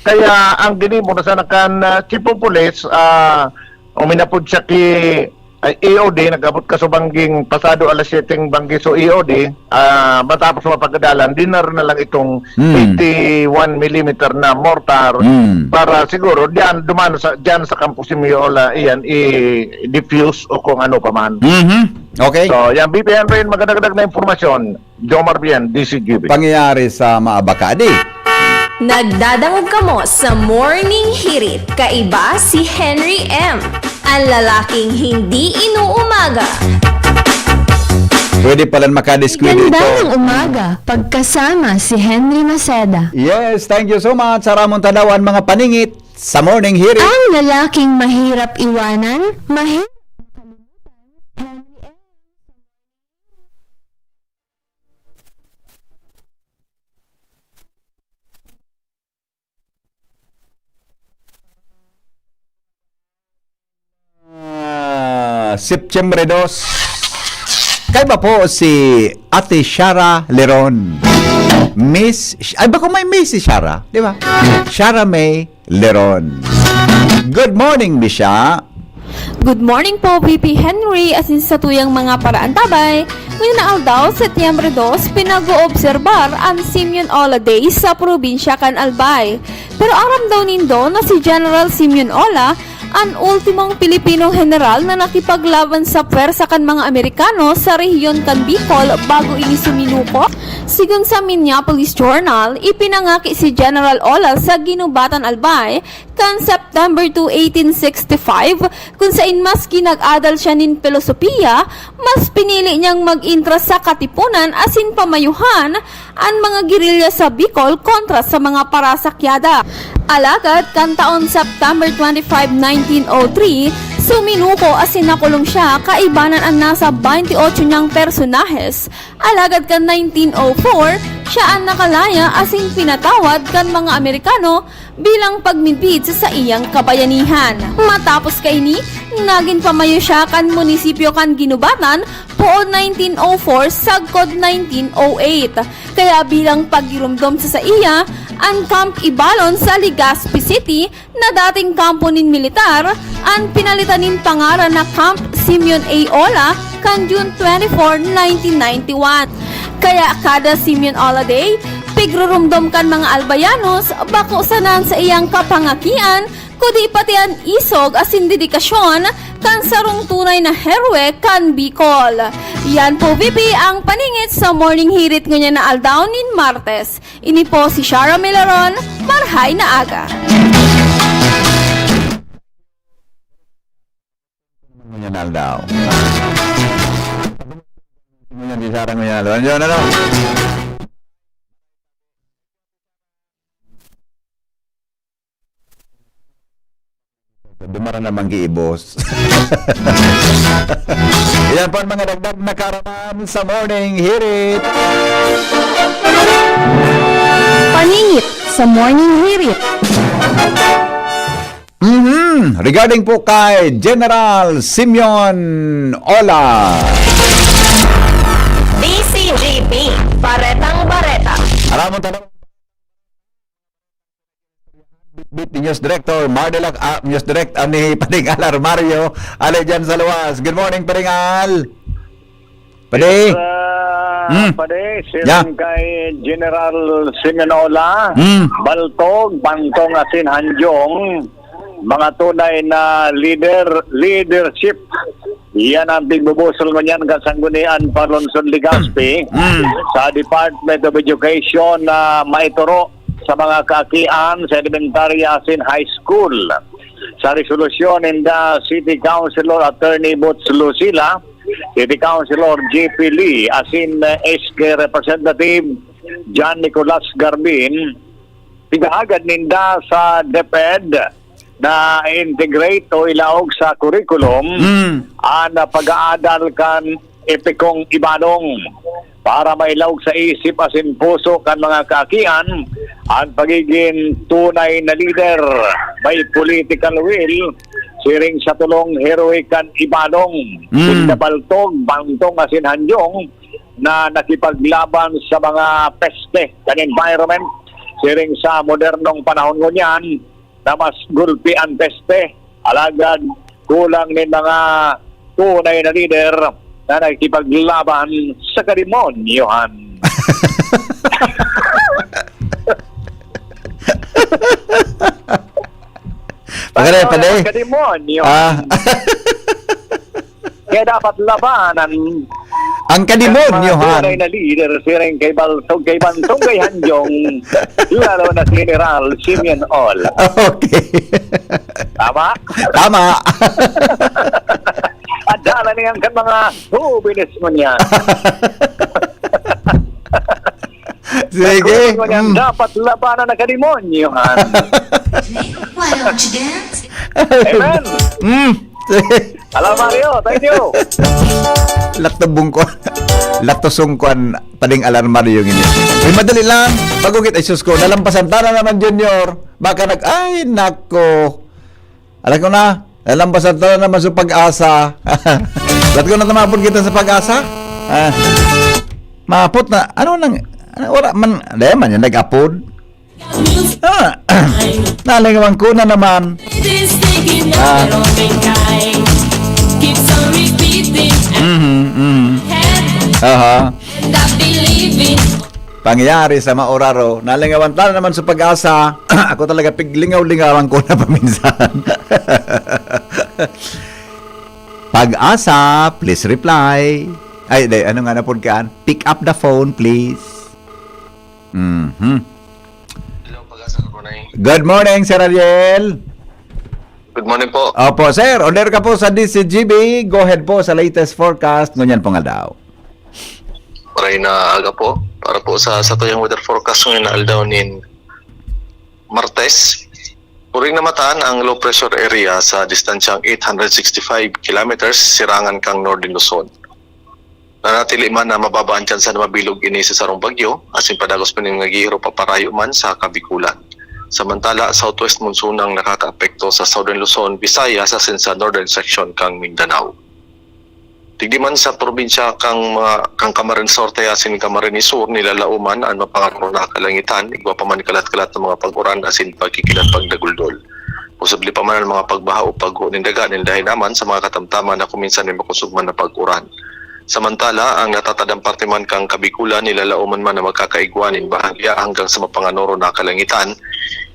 Kaya ang ginimo na sana kan chief of police, uminapod siya ki EOD, nag-abot ka sa bangging pasado alas 7 banggi so EOD, matapos mapagkadalan, dinar na lang itong 81mm na mortar para siguro diyan dumano diyan sa Campus Simiola iyan i-diffuse o kung ano pa man. Okay. So, yan BPN rin magdagdag na informasyon. Jomar Bien, DCGB. Pangyayari sa Maabaka. Nagdadangog kamo sa Morning Hirit. Kaiba si Henry M. Ang lalaking hindi inuumaga. Pwede pala makadiskwid ito. Ganda ng umaga pagkasama si Henry Maceda. Yes, thank you so much sa Ramon Tadawan mga paningit sa Morning Hirit. Ang lalaking mahirap iwanan, September 2. Kaya ba po si Ate Shara Leron? Baka may Miss si Shara, di ba? Shara May Leron. Good morning, Misha. Good morning po, VP Henry, asin sa tuyang mga paraantabay. Ngayon na daw, Setyembre 2, pinag-oobserbar ang Simeon Ola Day sa probinsya kan Albay. Pero aram daw nindo na si General Simeon Ola ang ultimong Pilipino general na nakipaglaban sa pwersa kan mga Amerikano sa rehiyon kan Bicol bago ini suminuko. Sigun sa Minneapolis Journal, ipinangaki si General Ola sa Ginubatan Albay kan September 2, 1865 kung saan maski nag-adal siya nin filosofiya, mas pinili niyang mag-intra sa katipunan asin pamayuhan ang mga gerilya sa Bicol kontra sa mga parasakyada. Alagad kan taon September 25, 1903, Suminuko asin nakulong siya kaibanan ang nasa 28 niyang personahes. Alagad kan 1904, siya ang nakalaya asin pinatawad kan mga Amerikano bilang pagmidbid sa iyang kabayanihan. Matapos kaini, naging pamayo siya kan munisipyo kan Ginubatan poon 1904 sagkod 1908. Kaya bilang pagirumdom sa iya, ang Camp Ibalon sa Legazpi City na dating kampo nin militar, ang pinalitan nin pangalan na Camp Simeon A. Ola kan June 24, 1991. Kaya kada Simeon Ola Day, pigrurumdom kan mga Albayanos bako sanan sa iyang kapangakian, kundi pati ang isog asin dedikasyon kan sarong tunay na herwe kan Bicol. Yan po VP ang paningit sa morning hirit ngayon na aldaw nin Martes. Ini po si Shara Milaron, marhay na aga. Ngayon na aldaw. Ngayon di Shara ngayon na aldaw. Ano? Dumara naman giibos. Yan po ang mga dagdag na karaman sa morning hirit. Paningit sa morning hirit. Regarding po kay General Simeon Ola. DCGB, Baretang Bareta. Alam mo tanong. Bit News Director Mardelac, News Director ni Padingal Mario ale dyan sa luwas. Good morning Padingal. Pade. Pade, silang kay General Simenola, Baltog, Bantong asin Hanjong, mga tunay na leadership. Yan ang bigbubusol man yan kasanggunian Parlonson Legazpi sa Department of Education na maituro sa mga kakian sa elementary asin high school. Sa resolusyon in the City Councilor Attorney Boots Lucila, City Councilor JP Lee asin SK Representative John Nicolas Garbin, tigahagad ninda sa DepEd na integrate o ilaog sa curriculum ang pag-aadal kan epikong ibanong para mailawag sa isip asin puso kan mga kakian ang pagiging tunay na leader may political will siring sa tulong heroic kan ibanong Baltog, Bantong asin Hanjong na nakipaglaban sa mga peste kan environment siring sa modernong panahon ngunyan na mas gulpi ang peste alagad kulang ni mga tunay na leader na nakikipaglaban sa karimonyohan. Pagkari, pade. Karimonyohan. Kaya dapat labanan ang kadimonyohan. Tunay na leader, siring kay Baltog, kay Bantong, kay Hanjong, lalo na si General Simeon Ola. Okay. Tama? Tama. At dala niyan kan mga hubilis mo niya. Sige. Dapat labanan na kadimonyohan. Why don't you dance? Amen. Hello Mario, thank you. Laktosungkuan pading alarm Mario yung inyo. May madali lang. Bagugit ay sus ko. Nalampasan ta na naman Junior. Baka ay nako. Alam ko na. Nalampasan ta na naman sa pag-asa. Lahat ko na tamapon kita sa pag-asa. Mapot na. Ano nang wala man. Dahil man yung nag-upload. Nalingawan ko na naman. Pangyayari sa Maoraro. Nalingawan tayo naman sa pag-asa. Ako talaga piglingaw-lingawan ko na paminsan. Pag-asa, please reply. Ay, ano nga na po ka? Pick up the phone, please. Good morning, Sir Ariel. Good morning po. Opo, sir. Order ka po sa DCGB. Go ahead po sa latest forecast. Ngunyan po nga daw. Maray na aga po. Para po sa tuyang weather forecast ngayon na aldaw nin Martes. Puring namatan ang low pressure area sa distansyang 865 kilometers sirangan kang Northern Luzon. Nanatili man na mababa ang tsansa na mabilog ini sa sarong bagyo, asin padagos pa ning nagihiro paparayo man sa Kabikulan. Samantala, southwest monsoon ang nakakaapekto sa Southern Luzon, Visayas asin sa northern section kang Mindanao. Tigdiman sa probinsya kang Camarines Norte asin Camarines Sur nilalauman ang mapangaro na kalangitan, igwa pa man kalat-kalat ng mga pag-uran asin pagkikilat pagdaguldol. Posible pa man ang mga pagbaha o pagho ng daga dahil naman sa mga katamtaman na kuminsan ay makusugman na pag-uran. Samantala, ang natatadang parte man kang Kabikulan nilalauman man na magkakaigwanin bahagya hanggang sa mapanganoro na kalangitan,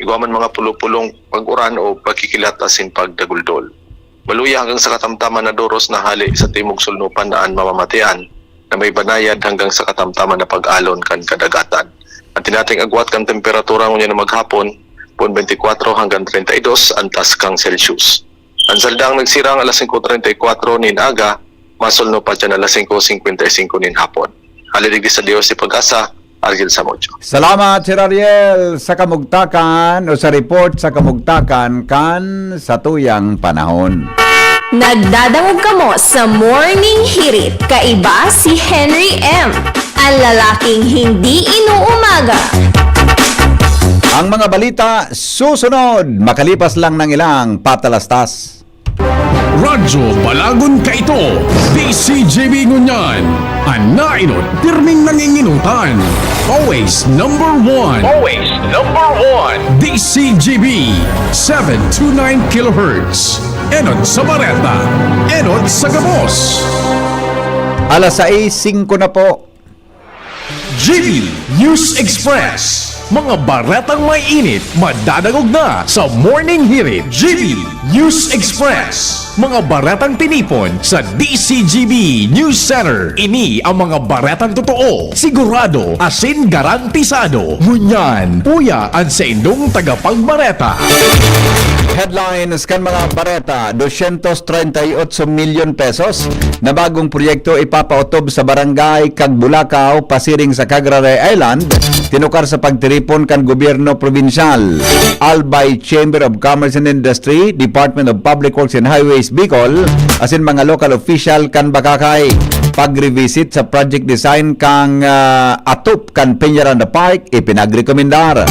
igwa man mga pulupulong pag-uran o pagkikilat asin pagdaguldol. Maluya hanggang sa katamtaman na doros na hali sa timog sulnupan naan mamamatian na may banayad hanggang sa katamtaman na pag-alon kan kadagatan. Ang tinating agwat kang temperatura ngunya na maghapon, 24 hanggang 32 antas kang Celsius. Ang saldang nagsirang alas 5:34 nin aga, masulno pa dyan alas 5:55 nin hapon. Halilig sa Diyos si Pag-asa, Argel Samocho. Salamat, Sir Ariel, sa kamugtakan o sa report sa kamugtakan kan sa tuyang panahon. Nagdadangog kamo sa Morning Hirit. Kaiba si Henry M. Ang lalaking hindi inuumaga. Ang mga balita susunod makalipas lang ng ilang patalastas. Radyo Balagon ka ito, DCJB Ngunyan, ang nainot, pirming nanginginutan. Always number one. Always number one. DCJB, 729 kHz. Enot sa Bareta, Enot sa Gabos. Alas 6:05 na po. GB News Express. Mga baretang may init, madadagog na sa Morning Hirit. GB News Express. Mga baretang tinipon sa DCGB News Center. Ini ang mga baretang totoo, sigurado, asin garantisado. Ngunyan, puya ang sa indong tagapagbareta. Headlines kan mga bareta, 238 milyon pesos na bagong proyekto ipapautob sa barangay Kagbulakaw, pasiring sa Cagraray Island, tinukar sa pagtiripon kan gobyerno probinsyal. Albay Chamber of Commerce and Industry, Department of Public Works and Highways Bicol, asin mga local official kan Bakakay. Pag-revisit sa project design kang atop kan Peñaranda Park, ipinagrekomendar.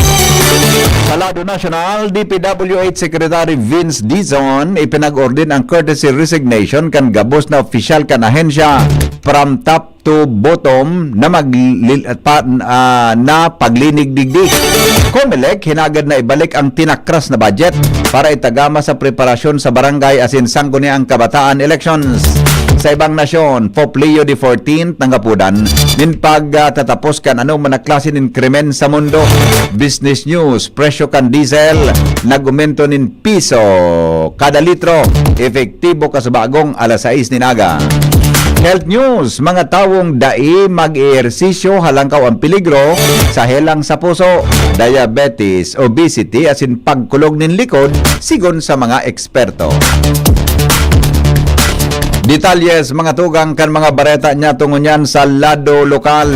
Sa lado national, DPWH Secretary Vince Dizon ipinag-ordin ang courtesy resignation kan gabos na opisyal kan ahensya from top to bottom na na paglinig-digdig. COMELEC hinagad na ibalik ang tinakras na budget para itagama sa preparasyon sa barangay asin sangguniang kabataan elections. Sa ibang nasyon, Pope Leo XIV nangapudan nin pagtatapos kan anong manaklase nin krimen sa mundo. Business News, presyo kan diesel nagumento nin piso kada litro, efektibo kasabagong alas 6 ninaga. Health News, mga tawong dai mag-ehersisyo halangkaw ang peligro sa helang sa puso, diabetes, obesity asin pagkulog nin likod sigon sa mga eksperto. Detalyes mga tugang kan mga bareta niya tungunyan sa lado lokal.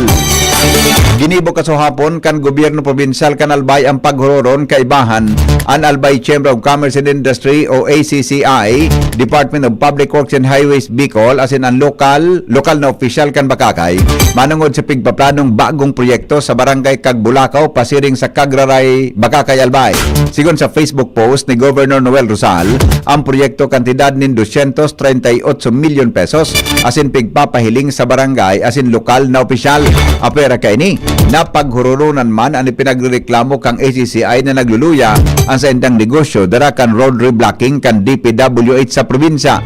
Ginibo kasuhapon kan gobyerno probinsyal kan Albay ang paghuroron kaibahan an Albay Chamber of Commerce and Industry o ACCI, Department of Public Works and Highways Bicol asin ang lokal na opisyal kan Bakakay manungod sa pigpaplanong bagong proyekto sa barangay Kagbulakaw pasiring sa Cagraray, Bakakay, Albay. Sigon sa Facebook post ni Governor Noel Rosal, ang proyekto kantidad nin 238 milyon pesos asin pigpapahiling sa barangay asin lokal na opisyal. Apera kay ni napaghururunan man ang ipinagreklamo kang ACCI na nagluluya ang sa indang negosyo dara kan road reblocking kan DPWH sa probinsya.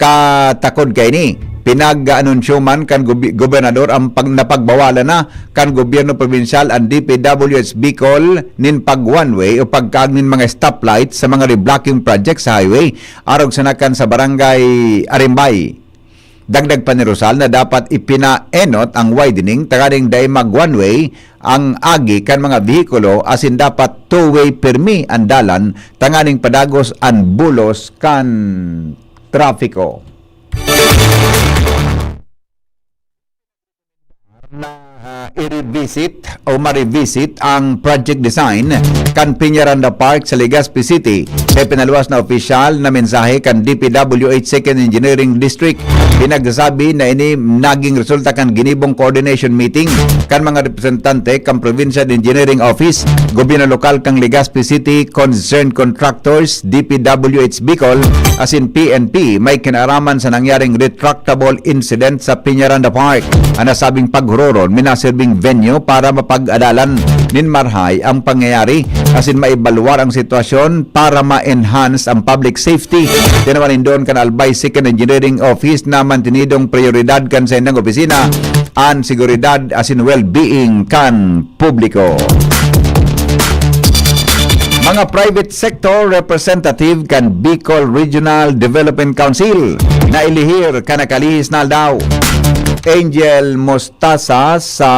Katakod kay ni pinag-anunsyo man kan gobernador ang napagbawalan na kan gobyerno probinsyal ang DPWH Bicol nin pag one way o pagkaag nin mga stoplight sa mga reblocking project sa highway arog sanakan sa barangay Arimbay. Dagdag pa ni Rosal na dapat ipinaenot ang widening tagaring day mag one way ang agi kan mga behikulo asin dapat two-way permi ang dalan tanganing padagos ang bulos kan trafiko. i-revisit o ma-revisit ang project design kan Peñaranda Park sa Legazpi City. Kay pinaluwas na opisyal na mensahe kan DPWH 2nd Engineering District. Pinagsasabi na ini naging resulta kan ginibong coordination meeting kan mga representante kan Provincial Engineering Office, gobyerno lokal kang Legazpi City, concerned contractors, DPWH Bicol, as in PNP, may kinaraman sa nangyaring retractable incident sa Peñaranda Park. Ang nasabing paghuroron, minaserbing venue para mapag-adalan nin marhay ang pangyayari, as in maibaluar ang sitwasyon para ma-enhance ang public safety. Tinawanin doon kan Albay 2nd Engineering Office na mantinidong prioridad kan sa indang opisina ang seguridad as in well-being kan publiko. Mga private sector representative kan Bicol Regional Development Council na ilihir ka nakalihis na daw. Angel Mostasa sa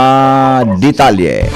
detalye.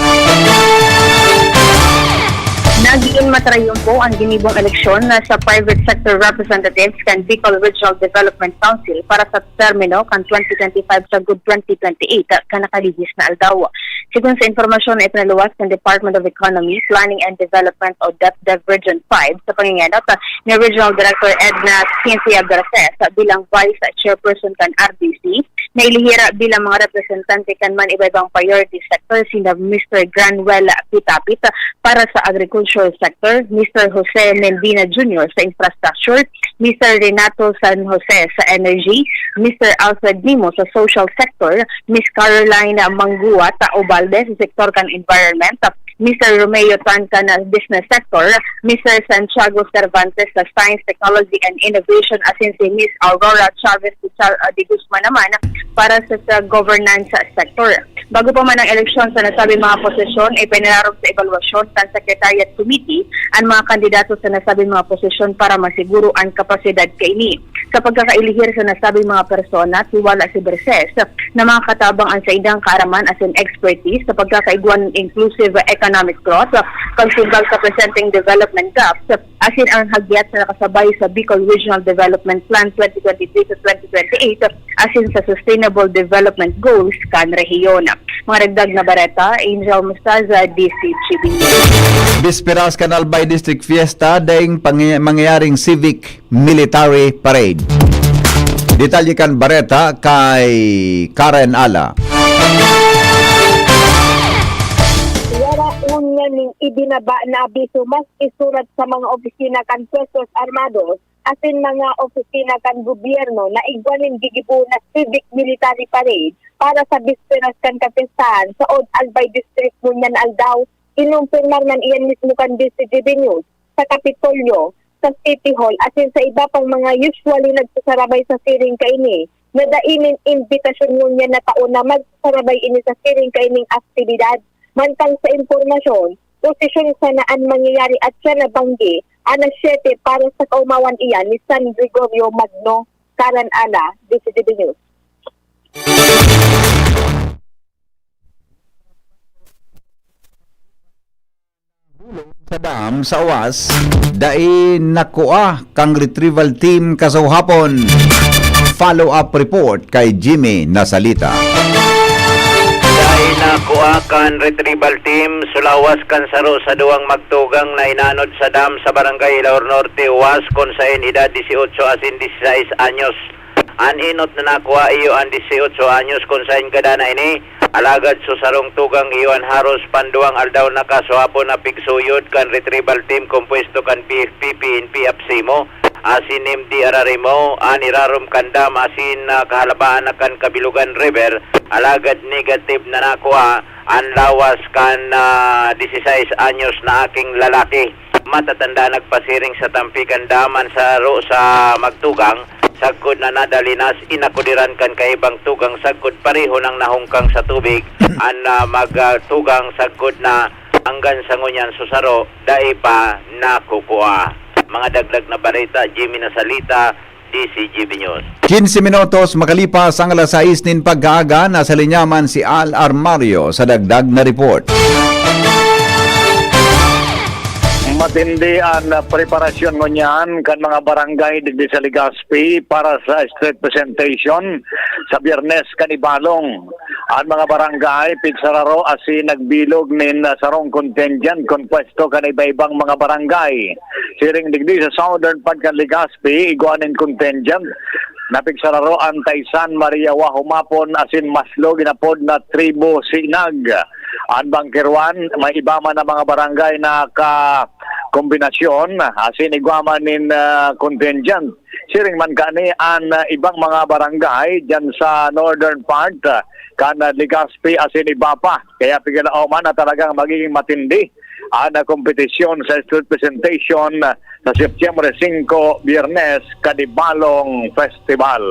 Nagiin matrayumpo ang ginibong eleksyon na sa private sector representatives kan Bicol Regional Development Council para sa termino kan 2025 sa good 2028 ka nakalihis na aldaw. Sigun sa informasyon na ipinaluwas ng Department of Economy, Planning and Development o DepDev Region 5 sa pangingenot ni Regional Director Edna Cynthia Garces bilang Vice Chairperson kan RDC, na ilihira bilang mga representante kan man iba-ibang priority sector sina Mr. Granwell Pitapit para sa agricultural sector, Mr. Jose Mendina Jr. sa infrastructure, Mr. Renato San Jose sa energy, Mr. Alfred Nimo sa social sector, Ms. Caroline Mangua sa Obalde sa sektor kan environment, Mr. Romeo Tanca na business sector, Mr. Santiago Cervantes sa science, technology and innovation, asin si Ms. Aurora Chavez de Guzman naman para sa governance sector. Bago pa man ang eleksyon sa nasabing mga posisyon, ipinararog sa evaluasyon ng Secretariat Committee ang mga kandidato sa nasabing mga posisyon para masiguro ang kapasidad kaini. Sa pagkakailihir sa nasabing mga persona, tiwala si Berses na mga katabang ang sa idang kaaraman as in expertise sa pagkakaiguan ng inclusive economic growth, pagsugal sa presenting development gaps, asin ang hagyat na nakasabay sa Bicol Regional Development Plan 2023 to 2028, asin sa Sustainable Development Goals kan rehiyon. Mga ragdag na bareta, Angel Mustaza, DCGB. Bisperas kan Albay District Fiesta daing mangyayaring civic military parade. Detalye kan bareta kay Karen Ala. Unya ning ibinaba na abiso mas isurat sa mga opisina kan Puestos Armados asin mga opisina kan gobyerno na igwanin gigibo na civic military parade para sa bisperas kan kapistahan sa Od Albay District ngunyan aldaw. Inumpirmar man iyan mismo kan DCGB News sa Kapitolyo, sa City Hall asin sa iba pang mga usually nagsasarabay sa siring kaini na dainin imbitasyon ngunyan na taon na magsasarabay ini sa siring kaining aktibidad. Mantang sa impormasyon, posisyon sa naan mangyayari at siya nabanggi, anas 7 para sa kaumawan iyan ni San Gregorio Magno, Karen Ana, DCGB News. Sa dam sa Awas, dai nakuha kang retrieval team kasauhapon. Follow-up report kay Jimmy Nasalita. Nakuha kan retrieval team sulawas kan saro sa duwang magtugang na inanod sa dam sa barangay Ilaur Norte, Uwas, kung saan edad 18 asin 16 anyos. Aninot na nakuha iyo ang 18 anyos kung saan kada na ini alagad sa sarong tugang iyon haros panduang aldaw na kasuhapon na pigsuyod kan retrieval team kompuesto kan PFP, PNP, APSIMO, asin MD Ararimo, anirarom kandam asin kahalabaan na kan Kabilugan River, alagad negative na nakuha ang lawas kan 16 anyos na aking lalaki. Matatanda nagpasiring sa tampikan daman sa magtugang, sagkod na nadalinas, inakudiran kan kaibang tugang sagkod pareho ng nahungkang sa tubig, ang magtugang sagkod na hanggang sa ngunyan susaro, dai pa nakukuha. Mga dagdag na balita, Jimmy Nasalita, DCGB News. 15 minutos makalipas ang alas 6 nin pagkaaga, nasa linyaman si Al Armario sa dagdag na report. matindi ang preparasyon mo niyan kan mga barangay digdi sa Legazpi para sa street presentation sa Biyernes kanibalong. Ang mga barangay pigsararo asin nagbilog nin sarong contingent kon pwesto kan iba-ibang mga barangay. Siring digdi sa southern part kan Legazpi iguanin contingent napigsararo ang Taysan Maria Humapon asin maslo ginapod na tribo Sinag. Ang Bangkirwan may iba man na mga barangay na kombinasyon asin iguaman nin contingent. Siring man kani ang ibang mga barangay dyan sa northern part kan Legazpi asin iba pa. Kaya pigilao man na talagang magiging matindi ang kompetisyon sa street presentation sa September 5, Biyernes, Kanibalong Festival.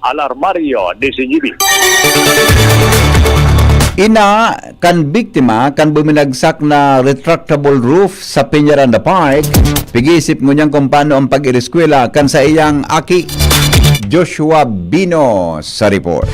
Alarmario, DCGB. Ina kan biktima kan buminagsak na retractable roof sa Peñaranda Park. Pigisip ngunyang kung paano ang pag-ireskwela kan sa iyang aki. Joshua Bino sa report.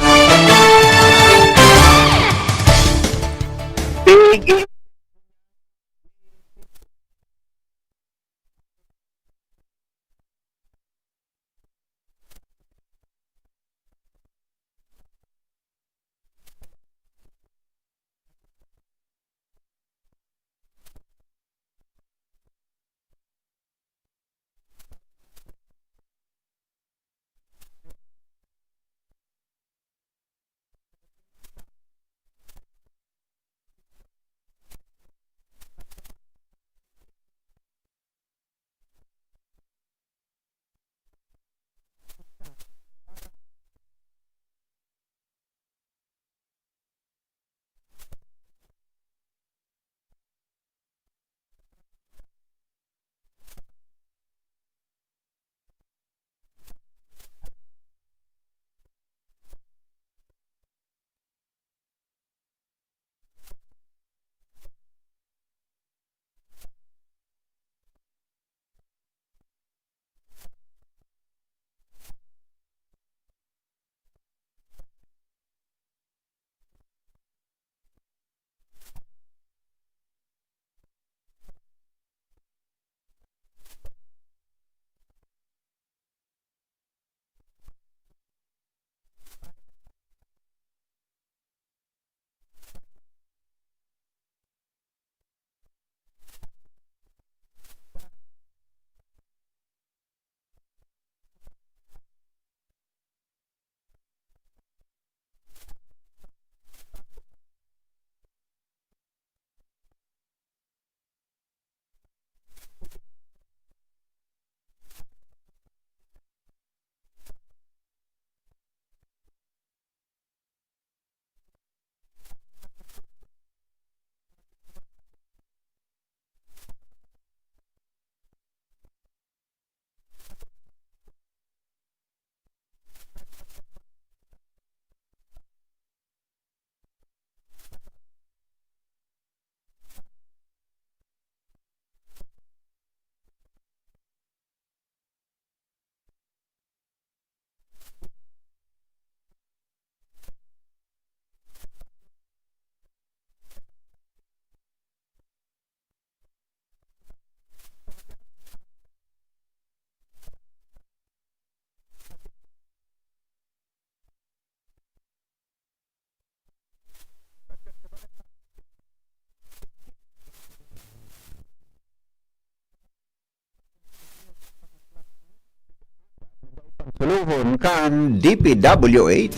Suluhon kan DPWH.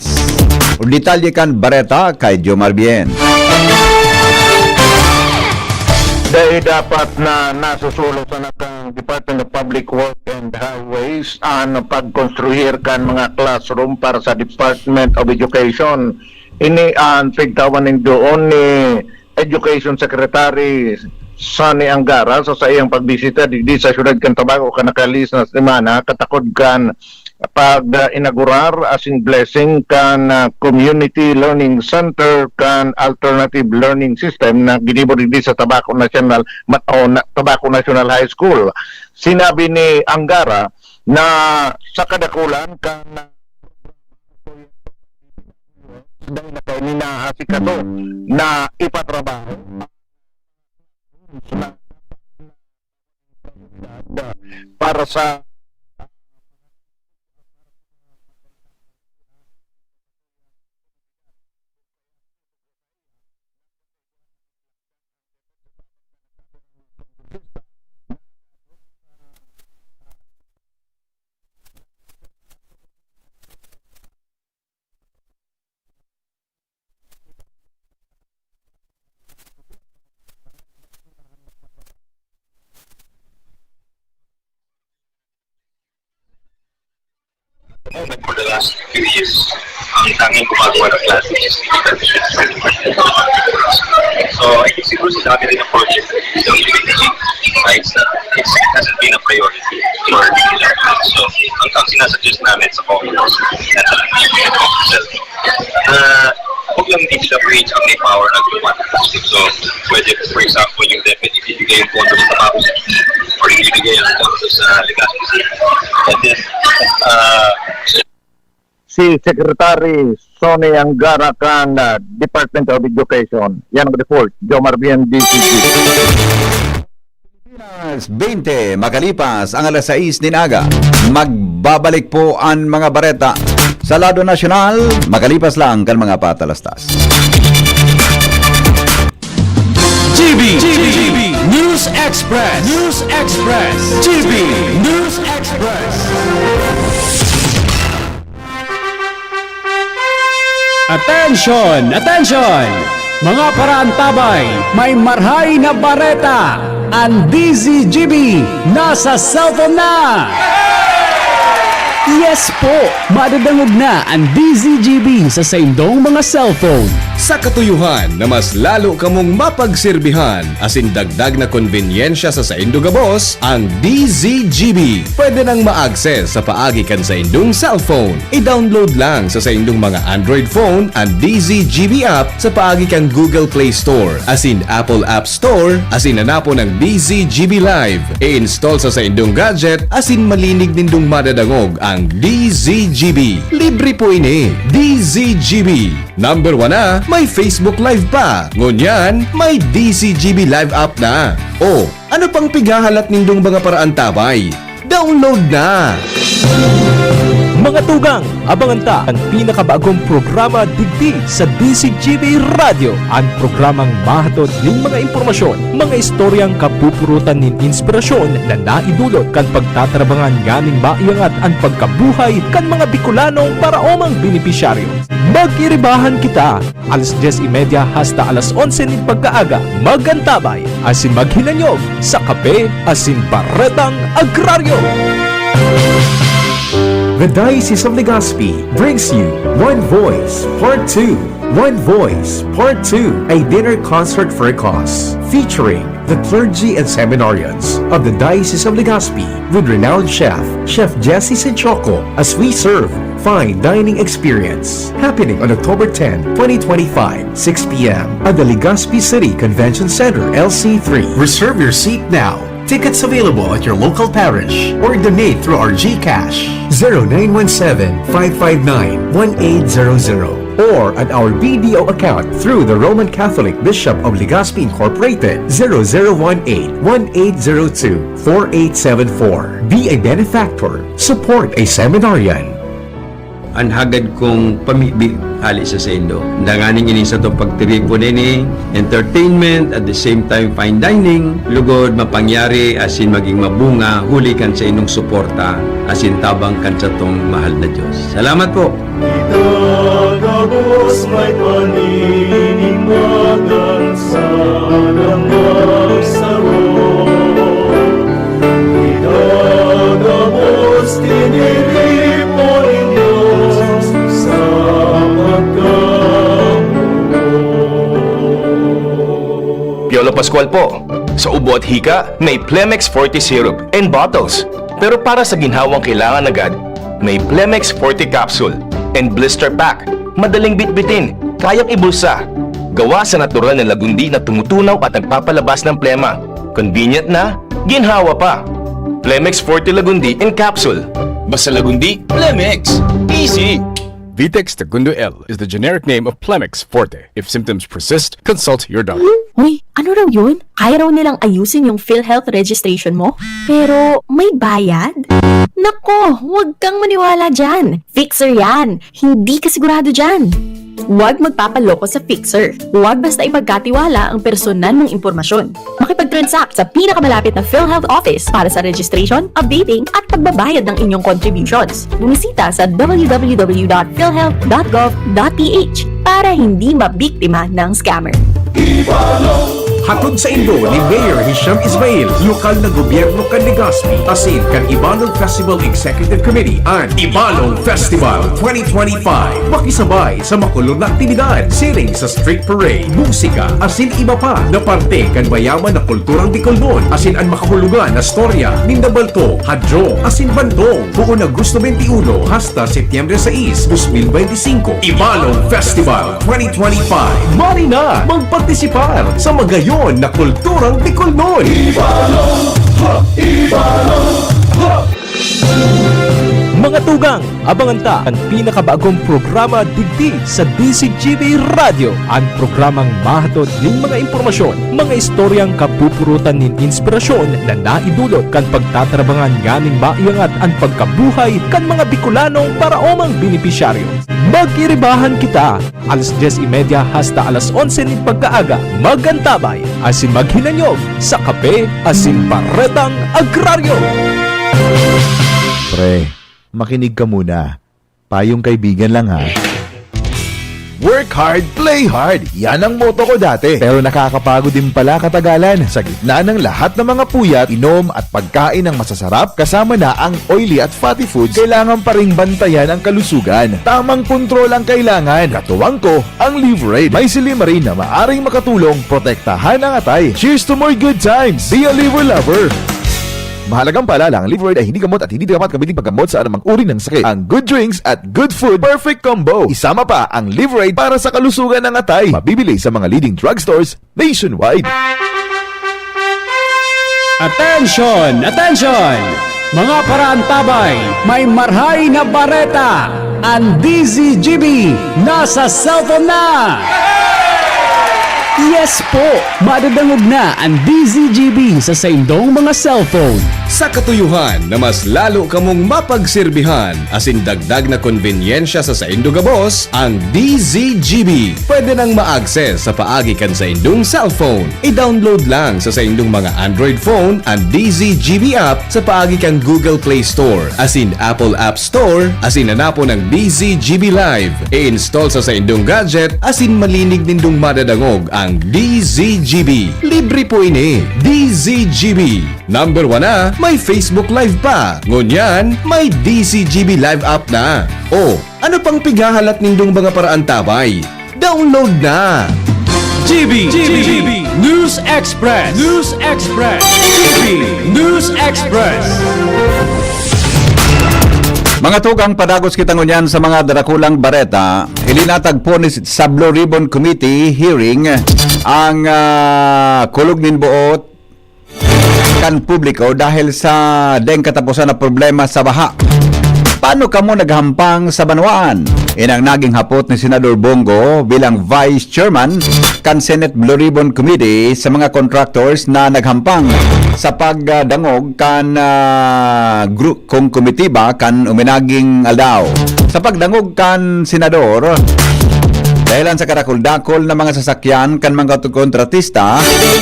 Detalye kan Bareta kay Jomar Bien. Dahil dapat na nasusulot sa nakang Department of Public Works and Highways ang pagkonstruir kan mga classroom para sa Department of Education. Ini ang pigtawanin doon ni Education Secretary Sonny Angara sa iyang pagbisita di sa syudad kan Tabaco kanakalis na semana katakod kan pag-inaugurar asing blessing kan Community Learning Center kan Alternative Learning System na ginibod di sa Tabaco National Tabaco National High School. Sinabi ni Angara na sa kadakulan kan dahil na kayo ninaasikaso na ipatrabaho para sa for the last few years, ang tanging gumagawa ng klase is so, I think siguro sa dami rin ng project ng it hasn't been a priority for the so, ang sinasuggest namin sa Congress huwag lang hindi sila reach ang may power na gumawa. So, pwede, for example, yung deputy ibigay yung pondo sa house or ibigay yung pondo sa legality. And then, si Secretary Sonny Angara kan Department of Education. Yan ang report. Jomar Bien, DCG. 20 makalipas ang alas 6 ninaga. Magbabalik po ang mga bareta sa lado nasyonal makalipas lang kan mga patalastas. GB News Express. GB News Express. Attention! Attention! Mga paraantabay, may marhay na bareta! Ang DZGB nasa cellphone na! Yes po! Madadangog na ang DZGB sa saindong mga cellphone. Sa katuyuhan na mas lalo kamong mapagsilbihan asin dagdag na konbinyensya sa saindo gabos, ang DZGB pwede nang ma-access sa paagi kan sa indong cellphone. I-download lang sa saindong mga Android phone ang DZGB app sa paagi kan Google Play Store asin Apple App Store asin hanapo ng DZGB Live. I-install sa saindong gadget asin malinig nindong madadangog ang DZGB. Libre po ini. DZGB. Number 1 na, may Facebook Live pa. Ngunyan, may DZGB Live app na. O, ano pang pigahalat nindong mga paraantabay? Download na! Mga tugang, abangan ta ang pinakabagong programa digdi sa DZGB Radio. Ang programang mahatod ning mga impormasyon, mga istoryang kapupurutan nin inspirasyon na naidulot kan pagtatrabangan ganing maiangat ang pagkabuhay kan mga Bicolanong para omang benepisyaryo. Mag-iribahan kita alas 10:30 hasta alas 11 nin pagkaaga. Magantabay asin maghinanyog sa kape asin baretang agraryo. The Diocese of Legazpi brings you One Voice Part 2. One Voice Part 2, a dinner concert for a cause, featuring the clergy and seminarians of the Diocese of Legazpi with renowned chef Jesse Senchoco, as we serve fine dining experience, happening on October 10, 2025, 6 p.m. at the Legazpi City Convention Center, LC3. Reserve your seat now. Tickets available at your local parish or donate through our GCash 0917-559-1800 or at our BDO account through the Roman Catholic Bishop of Legazpi Incorporated 0018-1802-4874. Be a benefactor. Support a seminarian. Ang hagad kong pamibig hali sa sendo. Danganing ini sa itong pagtiripon ini, entertainment, at the same time fine dining, lugod mapangyari asin maging mabunga, huli kan sa inong suporta, asin tabang kan sa itong mahal na Diyos. Salamat po! Itagabos may paninimagan sa namagsaro. Itagabos tiniripon Diyos sa pagkamo. Piolo Pascual po. Sa ubo at hika, may Plemex Forte Syrup and bottles. Pero para sa ginhawang kailangan agad, may Plemex Forte Capsule and Blister Pack. Madaling bitbitin, kayang ibulsa. Gawa sa natural na lagundi na tumutunaw at nagpapalabas ng plema. Convenient na, ginhawa pa. Plemex Forte Lagundi and Capsule. Basta lagundi, Plemex. Easy! Vitex Segundo L is the generic name of Plemix Forte. If symptoms persist, consult your doctor. Uy, ano raw yun? Kaya raw nilang ayusin yung PhilHealth registration mo? Pero may bayad? Nako, huwag kang maniwala dyan. Fixer yan. Hindi ka sigurado dyan. Huwag magpapaloko sa Fixer. Huwag basta ipagkatiwala ang personal mong impormasyon. Makipag-transact sa pinakamalapit na PhilHealth office para sa registration, updating, at pagbabayad ng inyong contributions. Bumisita sa www.philhealth.gov.ph para hindi mabiktima ng scammer. Hatod sa Indo ni Mayor Hisham Ismail, lokal na gobyerno kan Legazpi, asin kan Ibalong Festival Executive Committee ang Ibalong Festival 2025. Makisabay sa makulong na aktibidad, siring sa street parade, musika, asin iba pa na parte kan mayaman na kulturang Bicolnon, asin ang makahulugan na storya ni Nabalto, Hadjo, asin Bantong, buong Agosto 21 hasta Setyembre 6, 2025. Ibalong Festival 2025. Mari na magpartisipar sa magayon na kulturang Bicolnon. Ibalong! Ibalong! Mga tugang, abangan ta ang pinakabagong programa digdi sa DCGB Radio. Ang programang mahatod ng mga impormasyon, mga istoryang kapupurutan ng inspirasyon na naidulot kan pagtatrabangan ganing maiangat ang pagkabuhay kan mga Bicolanong para omang benepisyaryo. Mag-iribahan kita, alas 10:30 hasta alas 11 ng pagkaaga. Magantabay, asin maghinanyog sa kape, asin paretang agraryo. Pre, makinig ka muna. Payong kaibigan lang ha. Work hard, play hard. Yan ang motto ko dati. Pero nakakapagod din pala katagalan. Sa gitna ng lahat ng mga puyat, inom at pagkain ng masasarap, kasama na ang oily at fatty foods, kailangan pa ring bantayan ang kalusugan. Tamang kontrol ang kailangan. Katuwang ko, ang Liverade. May Silimarin na maaring makatulong protektahan ang atay. Cheers to more good times. Be a liver lover. Mahalagang paalala, ang Liverade ay hindi gamot at hindi dapat gamitin paggamot sa anumang uri ng sakit. Ang good drinks at good food, perfect combo. Isama pa ang Liverade para sa kalusugan ng atay. Mabibili sa mga leading drugstores nationwide. Attention! Attention! Mga paraantabay, may marhay na bareta! Ang DZGB nasa cellphone na! Yes po! Madadangog na ang DZGB sa saindong mga cellphone. Sa katuyuhan na mas lalo kamong mapagserbihan, asin dagdag na konvenyensya sa saindo gabos, ang DZGB. Pwede nang ma-access sa paagi kan sa indong cellphone. I-download lang sa saindong mga Android phone ang DZGB app sa paagi kan Google Play Store, asin Apple App Store, asin hanapo ng DZGB Live. I-install sa saindong gadget, asin malinig nindong madadangog ang DZGB. Libre po ini. DZGB. Number 1 na, may Facebook Live pa. Ngunyan, may DZGB Live app na. O, ano pang pighahalat nindong mga paraan tabay? Download na! GB News Express News Express GB News Express. Mga tugang, padagos kita ngunyan sa mga darakulang bareta. Ilinatag po ni sa Blue Ribbon Committee hearing ang kulog nin buot kan publiko dahil sa deng katapusan na problema sa baha. Paano kamo naghampang sa banwaan? Inang naging hapot ni Senador Bongo bilang Vice Chairman kan Senate Blue Ribbon Committee sa mga contractors na naghampang sa pagdangog kan group kong komitiba kan uminaging aldaw. Sa pagdangog kan Senador, dahilan sa karakol-dakol na mga sasakyan kan mga kontratista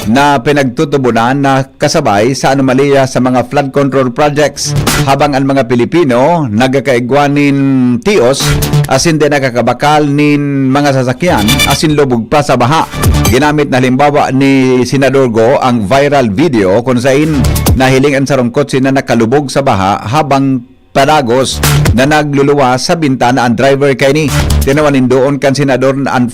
na pinagtutubunan na kasabay sa anomalya sa mga flood control projects, habang ang mga Pilipino nagkakaigwanin tios asin din nakakabakal nin mga sasakyan asin lubog pa sa baha. Ginamit na halimbawa ni Senador Go ang viral video kung saan nahilingan sa rungkot sina nakalubog sa baha habang padagos na nagluluwa sa bintana ang driver kay ni. Tinawanin doon kan Senador ang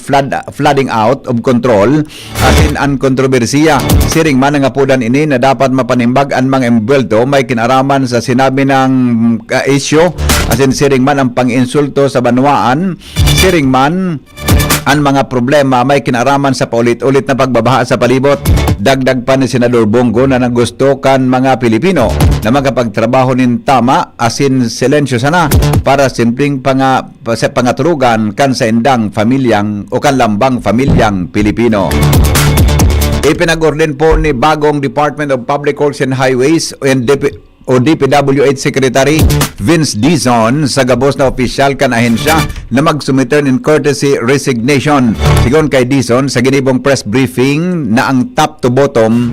flooding out of control asin ang kontrobersiya. Siring man ang apudan ini na dapat mapanimbag ang mga embwelto may kinaraman sa sinabi ng isyo asin siring man ang pang-insulto sa banwaan, siring man ang mga problema may kinaraman sa paulit-ulit na pagbabaha sa palibot. Dagdag pa ni Senador Bongo na gusto kan mga Pilipino na magkapagtrabaho nin tama asin silensyo sana para simpleng pangatulugan kan sa indang pamilyang o kan lambang pamilyang Pilipino. Ipinag-orden po ni bagong Department of Public Works and Highways o DPWH Secretary Vince Dizon sa gabos na opisyal kan ahensya na magsumiter in courtesy resignation. Sigon kay Dizon sa ginibong press briefing na ang top to bottom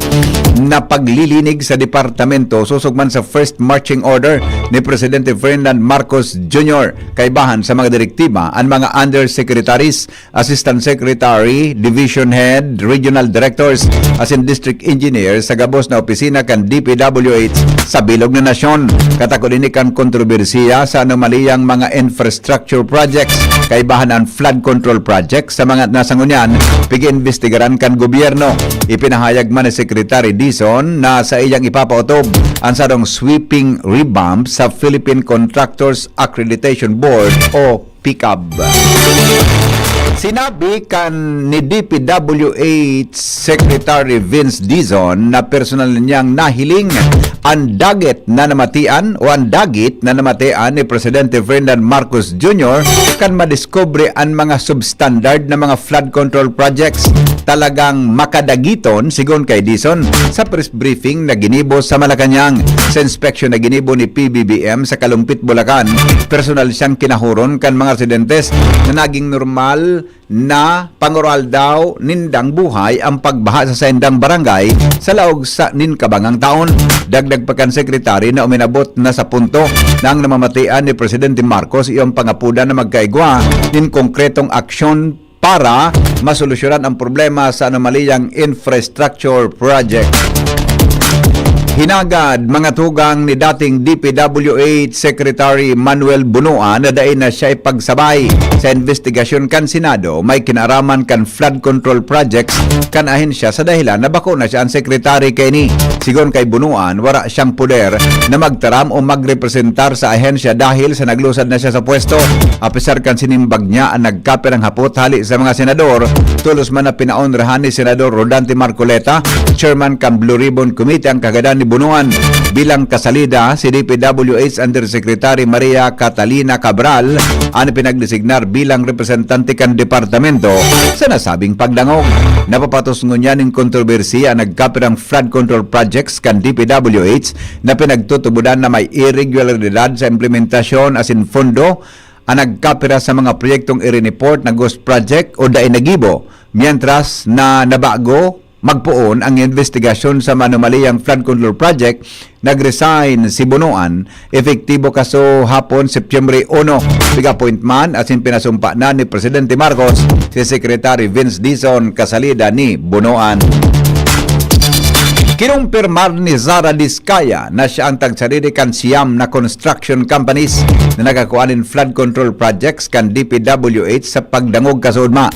na paglilinig sa departamento susugman sa first marching order ni Presidente Ferdinand Marcos Jr. Kaibahan sa mga direktiba ang mga undersecretaries, assistant secretary, division head, regional directors as in district engineers sa gabos na opisina kan DPWH sa bilog na nasyon. Katakot-inikan kontrobersiya sa anomaliyang mga infrastructure projects kaibahan ang flood control projects sa mga nasangunyan pigi-investigaran kan gobyerno. Ipinahayag man ni Secretary Dizon na sa iyang ipapautob ang sarong sweeping revamp sa Philippine Contractors Accreditation Board o PICAB. Sinabi kan ni DPWH Secretary Vince Dizon na personal niyang nahiling ang dagit na namatian ni Presidente Ferdinand Marcos Jr. kan madiskubre ang mga substandard na mga flood control projects. Talagang makadagiton sigon kay Dizon sa press briefing na ginibo sa Malacanang. Sa inspection na ginibo ni PBBM sa Kalumpit, Bulacan, personal siyang kinahuron kan mga residentes na naging normal na pangoral daw nindang buhay ang pagbaha sa sendang barangay sa laog sa ninkabangang taon. Dagdag pa kan sekretary na uminabot na sa punto na ang namamatian ni Presidente Marcos iyong pangapuda na magkaigwa nin konkretong aksyon para masolusyonan ang problema sa anomaliyang infrastructure project. Hinagad mga tugang ni dating DPWH Secretary Manuel Bunua na dain na siya ipagsabay sa investigasyon kan Senado may kinaraman kan flood control projects kan ahensya sa dahilan na bako na siya ang sekretary kay ni. Sigon kay Bunuan, wala siyang poder na magtaram o magrepresentar sa ahensya dahil sa naglusad na siya sa pwesto. Apisar kan sinimbag niya ang nagkaperang hapot hali sa mga senador, tulos man na pinaonrahan ni Senador Rodante Marcoleta, chairman kan Blue Ribbon Committee ang kagadan ni Bunuan. Bilang kasalida, si DPWH Undersecretary Maria Catalina Cabral ang pinagdesignar bilang representante kan departamento sa nasabing pagdangog. Napapatos ngunya ng kontrobersiya ang nagkapirang flood control projects kan DPWH na pinagtutubudan na may irregularidad sa implementasyon as in fondo ang nagkapira sa mga proyektong i-report na ghost project o daing nagibo, mientras na nabago magpuon ang investigasyon sa manomaliyang flood control project. Nag-resign si Bunuan efektibo kaso hapon Setyembre 1. Big-appoint man as in pinasumpa na ni Presidente Marcos si Secretary Vince Dizon kasalida ni Bunuan. Kinumpirmar ni Zara Diskaya na siya ang tagsarili kan siyam na construction companies na nagakuanin flood control projects kan DPWH sa pagdangog kasudma.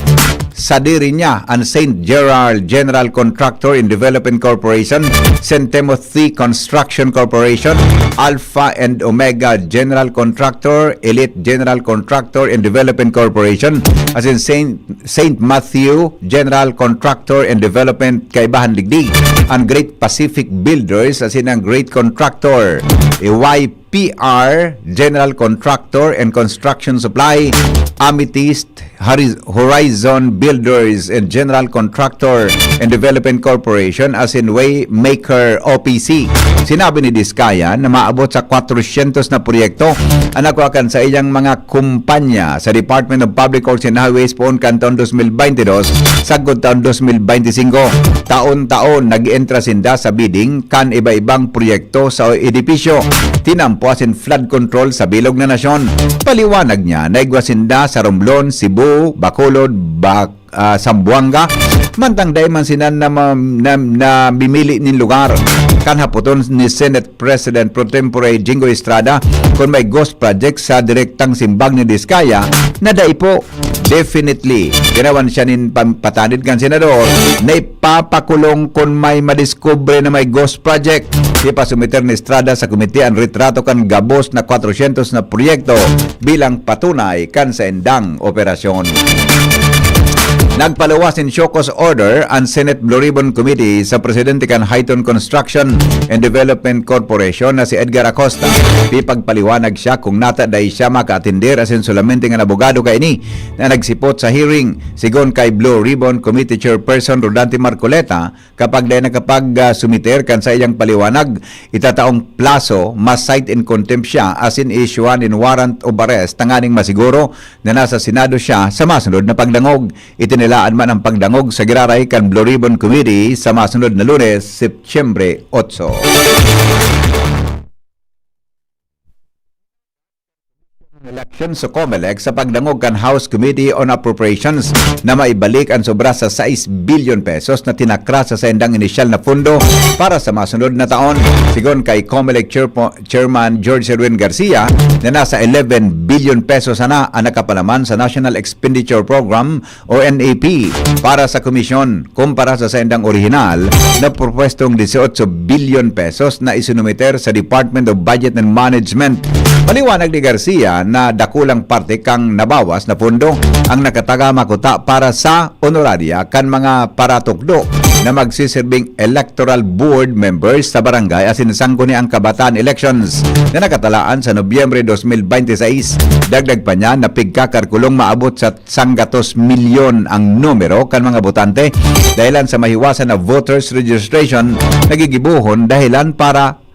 Sa diri niya ang St. Gerald General Contractor and Development Corporation, St. Timothy Construction Corporation, Alpha and Omega General Contractor, Elite General Contractor and Development Corporation, as in St. Matthew General Contractor and Development Kaibahan Digdig, ang Great Pacific Builders as in ang Great Contractor, YPR General Contractor and Construction Supply, Amethyst Horizon Builders and General Contractor and Development Corporation as in Waymaker OPC. Sinabi ni Diskaya na maabot sa 400 na proyekto ang nakuhakan sa iyang mga kumpanya sa Department of Public Works and Highways poon kan taon 2022 sagod taon 2025. Taon-taon nag-entra sinda sa bidding kan iba-ibang proyekto sa edipisyo. Tinampo as in flood control sa bilog na nasyon. Paliwanag niya na igwasinda sa Romblon, Cebu, Bacolod, Zamboanga, mantang daiman sinan na bimili nin lugar. Kanhapoton ni Senate President Pro Tempore Jingo Estrada kung may ghost project sa direktang simbag ni Diskaya na daipo. Definitely, ginawan siya nin patanid kan senador na ipapakulong kung may madiskubre na may ghost project. Ipasumiter ni Estrada sa komite ang retrato kan gabos na 400 na proyekto bilang patunay kan sa endang operasyon. Nagpalawas in show cause order ang Senate Blue Ribbon Committee sa Presidente kan Highton Construction and Development Corporation na si Edgar Acosta. Pipagpaliwanag siya kung nata day siya maka-atender asin solamente nga abogado kay ini na nagsipot sa hearing. Sigon kay Blue Ribbon Committee Chairperson Rodante Marcoleta, kapag day nakapag-sumiter kan sa iyang paliwanag, itataong plaso mas cite in contempt siya asin issuean in warrant of arrest tanganing masiguro na nasa Senado siya sa masunod na pagdangog. Itinilaan man ang pagdangog sa giraray kan Blue Ribbon Committee sa masunod na Lunes, Setyembre 8. Election sa COMELEC sa pagdangog kan House Committee on Appropriations na maibalik ang sobra sa 6 billion pesos na tinakra sa sendang inisyal na fundo para sa masunod na taon. Sigon kay COMELEC Chairman George Erwin Garcia na nasa 11 billion pesos na ang nakapalaman sa National Expenditure Program o NAP para sa komisyon kumpara sa sendang orihinal na propwestong 18 billion pesos na isinumiter sa Department of Budget and Management. Paliwanag ni Garcia na dakulang parte kang nabawas na pondo ang nakataga makuta para sa honoraria kan mga paratukdo na magsisilbing electoral board members sa barangay asin sangguni ang kabataan elections na nakatalaan sa Nobyembre 2026. Dagdag pa niya na pigkakarkulong maabot sa 100 milyon ang numero kan mga botante dahilan sa mahiwasan na voters registration nagigibuhon dahilan para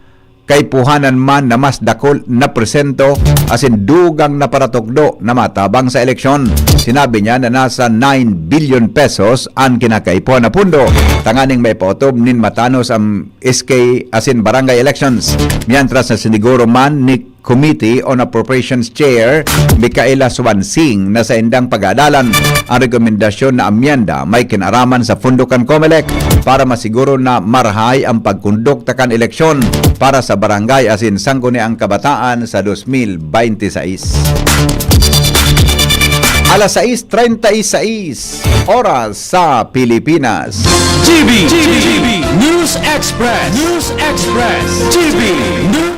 kay puhanan man na mas dakol na presento asin dugang na paratokdo na matabang sa eleksyon. Sinabi niya na nasa 9 billion pesos ang kinakaipuan na pundo tanganing may pautob nin matanos ang SK asin barangay elections. Mientras na siniguro man ni Committee on Appropriations Chair Micaela Swansing na sa indang pag-aadalan ang rekomendasyon na amyenda may kinaraman sa fundukan COMELEC para masiguro na marahay ang pagkundukta kan eleksyon para sa barangay asin sangguni ang kabataan sa 2026. Alas 6:36 oras sa Pilipinas. GB News Express. GB News.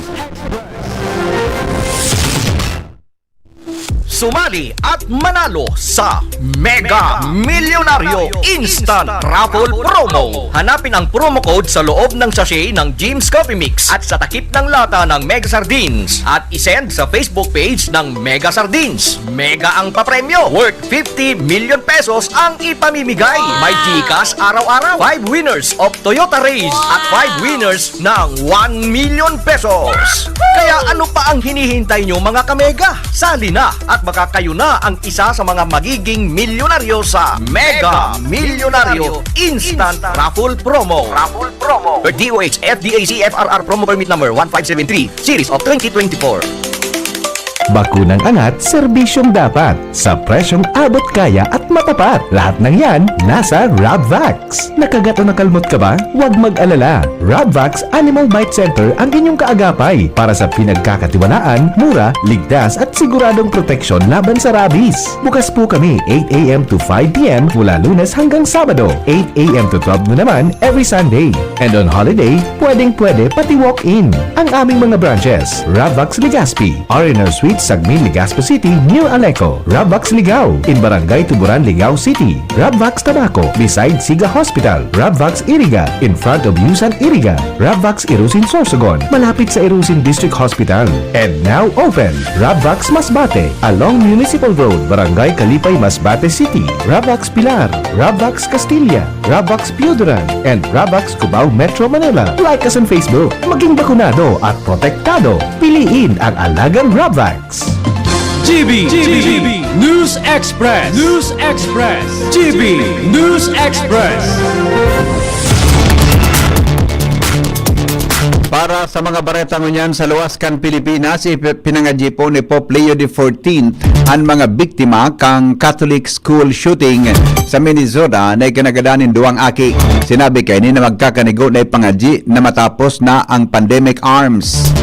Sumali at manalo sa Mega Milyonaryo Instant Raffle Promo. Hanapin ang promo code sa loob ng sachet ng Jim's Coffee Mix at sa takip ng lata ng Mega Sardines at isend sa Facebook page ng Mega Sardines. Mega ang papremyo, worth 50 million pesos ang ipamimigay. May Gcash araw-araw, 5 winners of Toyota Race at 5 winners ng 1 million pesos. Kaya ano pa ang hinihintay nyo mga kamega? Sali na at baka kayo na ang isa sa mga magiging milyonaryo sa Mega Milyonaryo Instant Raffle Promo. Per DOH FDAC FRR Promo Permit Number 1573 Series of 2024. Bakunang angat, serbisyong dapat. Sa presyong abot kaya at matapat. Lahat ng yan, nasa Rabvax. Nakagat o nakalmot ka ba? Huwag mag-alala. Rabvax Animal Bite Center ang inyong kaagapay para sa pinagkakatiwalaan, mura, ligtas at siguradong proteksyon laban sa rabies. Bukas po kami 8 a.m. to 5 p.m. mula Lunes hanggang Sabado. 8 a.m. to 12 noon naman every Sunday. And on holiday, pwedeng-pwede pati walk-in. Ang aming mga branches, Rabvax Legazpi, R&R Suite Sagmin, Legazpo City, New Aleco, Rabvax Ligao, in Barangay Tuburan, Ligao City, Rabvax Tabaco, beside Siga Hospital, Rabvax Iriga, in front of Yusan Iriga, Rabvax Irusin Sorsogon, malapit sa Irusin District Hospital, and now open, Rabvax Masbate, along Municipal Road, Barangay Kalipay, Masbate City, Rabvax Pilar, Rabvax Castilla, Rabvax Pioduran, and Rabvax Cubao Metro Manila. Like us on Facebook, maging bakunado at protektado. Piliin ang alagang Rabvax. GB News Express. GB News Express. Para sa mga bareta ngunyan sa luwas kan Pilipinas, pinangadji po ni Pope Leo XIV ang mga biktima kang Catholic school shooting sa Minnesota na ikinagadanin duwang aki. Sinabi kay ni na magkakanigo na ipangadji na matapos na ang pandemic arms.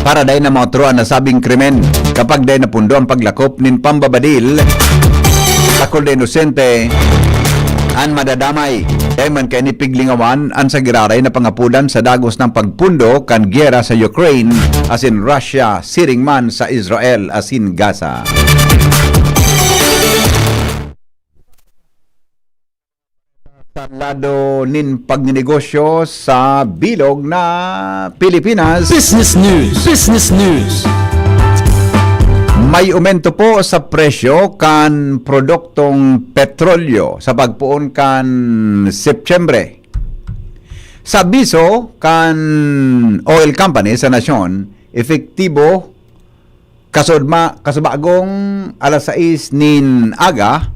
Para day na mautruan na sabing krimen kapag day napundo ang paglakop nin pambabadil takol de inosente an madadamay kay man kay ni piglingawan an sa giraray na pangapudan sa dagos ng pagpundo kan gyera sa Ukraine as in Russia siring man sa Israel as in Gaza. Lado nin pagninegosyo sa bilog na Pilipinas. Business News. Business News. May aumento po sa presyo kan produktong petrolyo sa pagpuon kan Setyembre. Sa abiso kan oil company sa nasyon, efektibo kasubagong alas 6 nin aga,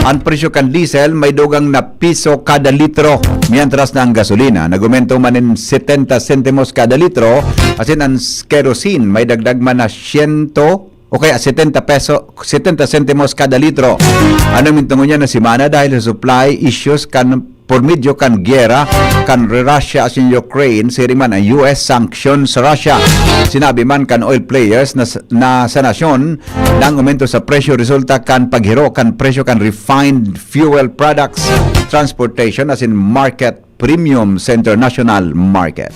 ang presyo kan diesel may dugang na piso kada litro, mientras na ang gasolina nagumento man in 70 sentimos kada litro, asin ang kerosene may dagdag man na 100 o kaya 70 sentimos kada litro. Ano mintungo niya na simana dahil sa supply issues kan por medyo kan gera kan Russia as in Ukraine, siring man ang US sanctions sa Russia. Sinabi man kan oil players na sa nasyon nang aumento sa presyo resulta kan paghiro kan presyo kan refined fuel products transportation as in market premium sa international market.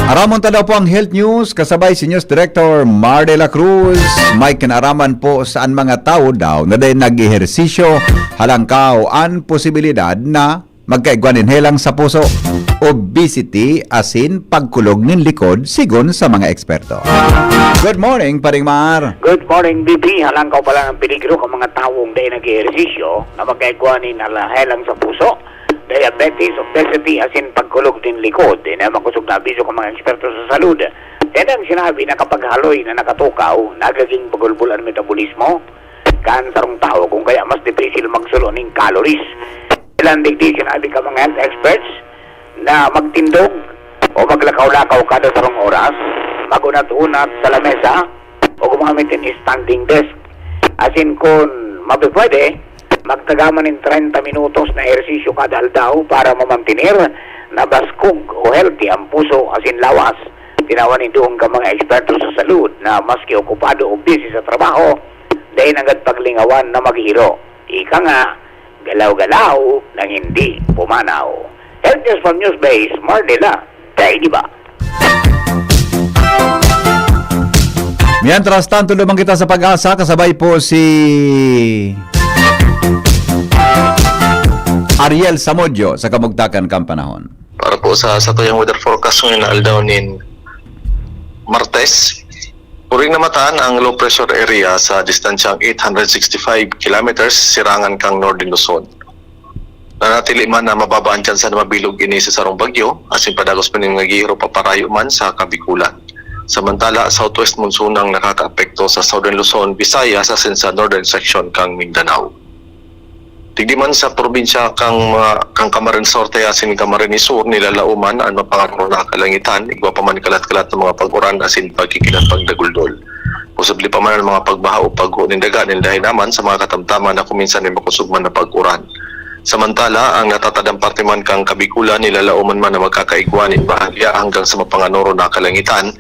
Aramon tadaw po ang health news kasabay si News Director Mar de la Cruz. May kinaraman po saan mga tao daw na dahil nag-ehersisyo halangkaw ang posibilidad na magkaigwanin helang sa puso, obesity asin pagkulog ng likod sigon sa mga eksperto. Good morning, Paring Mar. Good morning, BB. Halangkaw pala ng peligro ng mga taong dahil nag-ehersisyo na magkaigwanin helang sa puso, diabetes, obesity, asin pagkulog din likod. Na makusog na abiso ng mga eksperto sa salud. Yan ang sinabi na kapag haloy na nakatukaw, nagaging pagulbul ang metabolismo, kansarong tao kung kaya mas difícil magsulo ng calories. Ilan digdi sinabi ka mga health experts na magtindog o maglakaw-lakaw kada sarong oras, magunat-unat sa lamesa o gumamit ng standing desk. Asin kung mapipwede, magtagaman ng 30 minutos na ehersisyo kada aldaw para mamantinir na baskog o healthy ang puso asin lawas. Tinawanin doon ka mga eksperto sa salud na maski okupado o busy sa trabaho, dahil agad paglingawan na maghiro. Ika nga, galaw-galaw nang hindi pumanaw. Health News from Newsbase, Mardela, tayo di ba? Mientras tanto lumang kita sa Pag-asa, kasabay po si Ariel Samodyo sa Kamugtakan Kampanahon. Para po sa tuyang weather forecast ngayon na aldaw nin Martes, puring namataan ang low pressure area sa distansyang 865 kilometers sirangan kang Northern Luzon. Nanatili man na mababaan tsansa na mabilog ini sa sarong bagyo, asin padagos pa ning nagihiro paparayo man sa Kabikulan. Samantala, southwest monsoon ang nakakaapekto sa Southern Luzon, Visayas asin sa northern section kang Mindanao. Tigdi man sa probinsya kang Camarines Norte asin Camarines Sur nilalauman ang mapangaro na kalangitan, igwa pa man kalat-kalat ng mga pag-uran asin pagkikilan pagdaguldol. Posible pa man ang mga pagbaha o pag-unin daganin dahil naman sa mga katamtaman na kuminsan ay makusugman na pag-uran. Samantala, ang natatadang parte man kang Kabikulan nilalauman man na magkakaigwanin bahagya hanggang sa mapanganoro na kalangitan,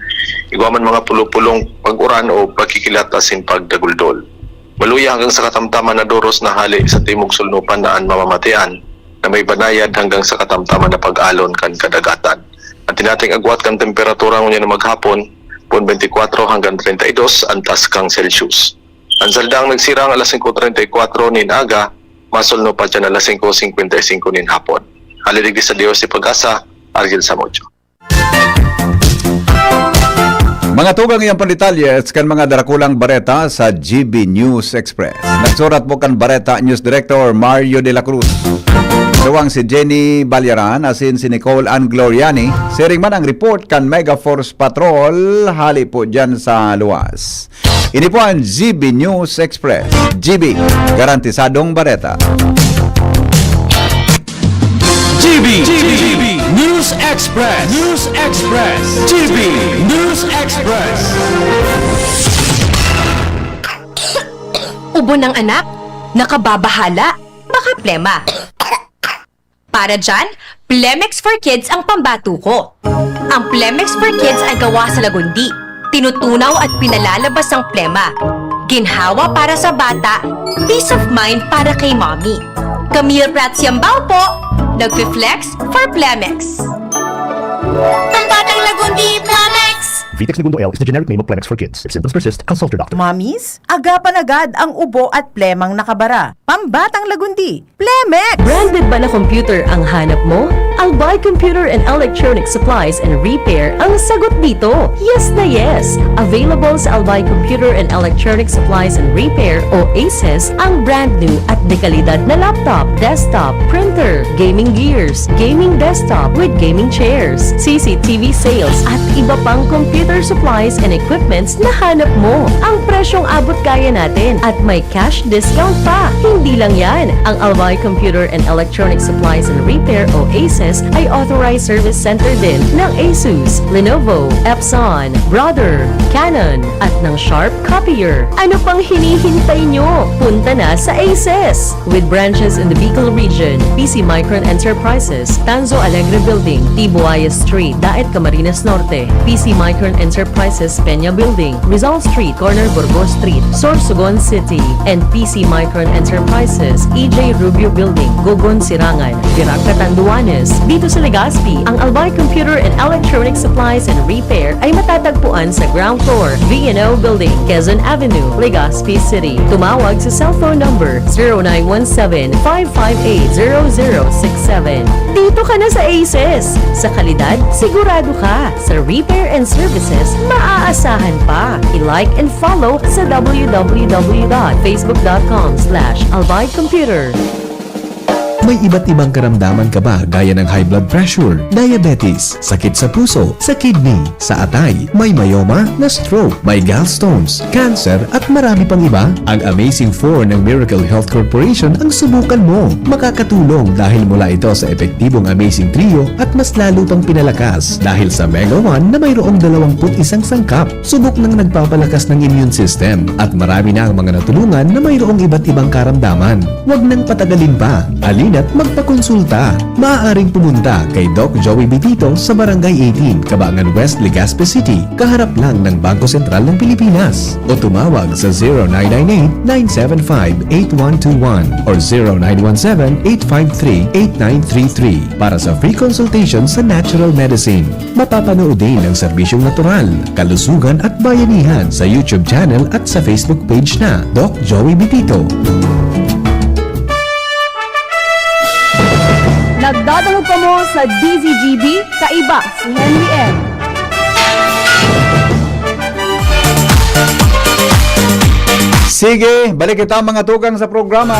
igwa man mga pulupulong pag-uran o pagkikilat asin pagdaguldol. Maluya hanggang sa katamtaman na doros na hali sa timog sulnupan na mamamatian na may banayad hanggang sa katamtaman na pag-alon kan kadagatan. At tinating agwat kan temperatura ngunyan na maghapon, 24 hanggang 32 antas kang Celsius. Ang saldang nagsirang alas 5:34 nin aga, masulno pa dyan alas 5:55 nin hapon. Halilig sa Diyos si Pag-asa, Ariel Samodyo. Mga tugang iyang pandetalye kan mga darakulang bareta sa GB News Express. Nagsurat po kan bareta News Director Mario de la Cruz. Suwang si Jenny Balyaran asin si Nicole Ann Gloriani. Siring man ang report kan Mega Force Patrol hali po dyan sa luwas. Ini po ang GB News Express. GB, garantisadong bareta. GB News Express. News Express. GB News Express. Ubo ng anak, nakababahala, baka plema. Para dyan, Plemex for Kids ang pambato ko. Ang Plemex for Kids ay gawa sa lagundi. Tinutunaw at pinalalabas ang plema. Ginhawa para sa bata, peace of mind para kay mommy. Camille Pratsiambaw po, nagfi-flex for Plemex. Pambatang Lagundi Plemex! Vitex Segundo L is the generic name of Plemex for kids. If symptoms persist, consult your doctor. Mommies, agapan agad ang ubo at plemang nakabara. Pambatang Lagundi, Plemex! Branded ba na computer ang hanap mo? Albay Computer and Electronic Supplies and Repair ang sagot dito. Yes na yes! Available sa Albay Computer and Electronic Supplies and Repair o ACES ang brand new at dekalidad na laptop, desktop, printer, gaming gears, gaming desktop with gaming chairs, CCTV sales at iba pang computer supplies and equipments na hanap mo. Ang presyong abot kaya natin at may cash discount pa. Hindi lang yan. Ang Albay Computer and Electronic Supplies and Repair o ACES ay authorized service center din ng ASUS, Lenovo, Epson, Brother, Canon at ng Sharp Copier. Ano pang hinihintay nyo? Punta na sa ACES! With branches in the Bicol region, PC Micron Enterprises, Tanzo Alegre Building, Tibuaya Street, Daet Camarines Norte, PC Micron Enterprises, Peña Building, Rizal Street, Corner Burgos Street, Sorsogon City, and PC Micron Enterprises, EJ Rubio Building, Gogon Sirangan, Virac Catanduanes. Dito sa Legazpi, ang Albay Computer and Electronic Supplies and Repair ay matatagpuan sa ground floor, V&O Building, Quezon Avenue, Legazpi City. Tumawag sa cellphone number 0917-558-0067. Dito ka na sa ACES. Sa kalidad, sigurado ka. Sa repair and services, maaasahan pa. I-like and follow sa www.facebook.com/albaycomputer. May iba't ibang karamdaman ka ba gaya ng high blood pressure, diabetes, sakit sa puso, sa kidney, sa atay, may myoma, na stroke, may gallstones, cancer at marami pang iba? Ang Amazing 4 ng Miracle Health Corporation ang subukan mo. Makakatulong dahil mula ito sa epektibong Amazing Trio at mas lalo pang pinalakas dahil sa Mega 1 na mayroong 21 sangkap. Subok ng nagpapalakas ng immune system at marami na ang mga natulungan na mayroong iba't ibang karamdaman. Huwag nang patagalin pa. Alin at magpakonsulta. Maaaring pumunta kay Doc Joey Bitito sa Barangay 18, Cabangan West, Legazpi City, kaharap lang ng Bangko Sentral ng Pilipinas. O tumawag sa 0998-975-8121 or 0917-853-8933 para sa free consultation sa natural medicine. Mapapanood din ang serbisyong natural, kalusugan at bayanihan sa YouTube channel at sa Facebook page na Doc Joey Bitito. Nagdadalog pa mo sa DZGB, kaiba si Henry M. Sige, balik kita mga tugang sa programa.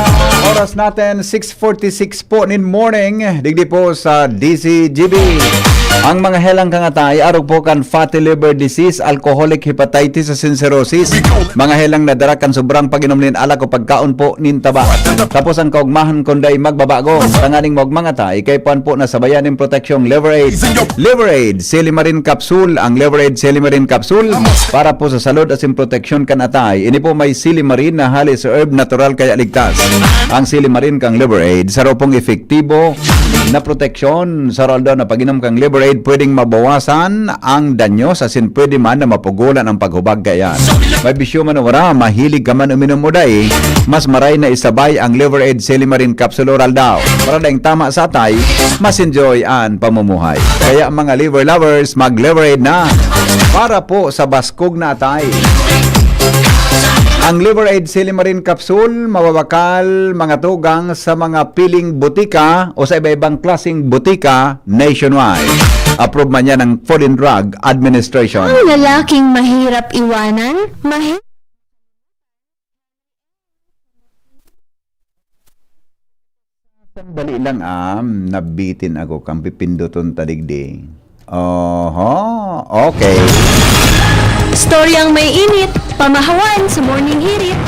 Oras natin 6:46 po in morning. Digdi po sa DCGB. Ang mga helang kangatay, arog po kan fatty liver disease, alcoholic hepatitis at cirrhosis. Mga helang nadara kan sobrang pag-inom nin alak o pagkaon po nin taba. Tapos ang kaugmahan kunday magbabago. Tanganing magmangatay, kay pan po na sabayan ng proteksyong Liver Aid. Liver Aid, Silimarin Capsule. Ang Liver Aid Silimarin Capsule para po sa salud at proteksyon kan atay. Ini po may Silimarin na halis herb natural kaya ligtas. Ang Silimarin kang Liver Aid, saro pong efektibo na proteksyon sa roldo na pag-inom kang Liver Aid, pwedeng mabawasan ang danyo sa pwede man na mapugulan ang paghubag kayan. May bisyo man wala, mahilig ka man uminom mo day, mas maray na isabay ang Liver Aid Silimarin Capsule Oral daw. Para daing tama sa atay, mas enjoy ang pamumuhay. Kaya mga liver lovers, mag-Liver Aid na para po sa baskog na atay. Ang Liver Aid Silimarin Capsule, mawawakal mga tugang sa mga piling butika o sa iba-ibang klaseng butika nationwide. Approve man yan ng Food and Drug Administration. Ang lalaking mahirap iwanan, Sandali lang nabitin ako kang pipinduton tadigdi. Oho, okay. Storyang may init, pamahawan sa morning hirit.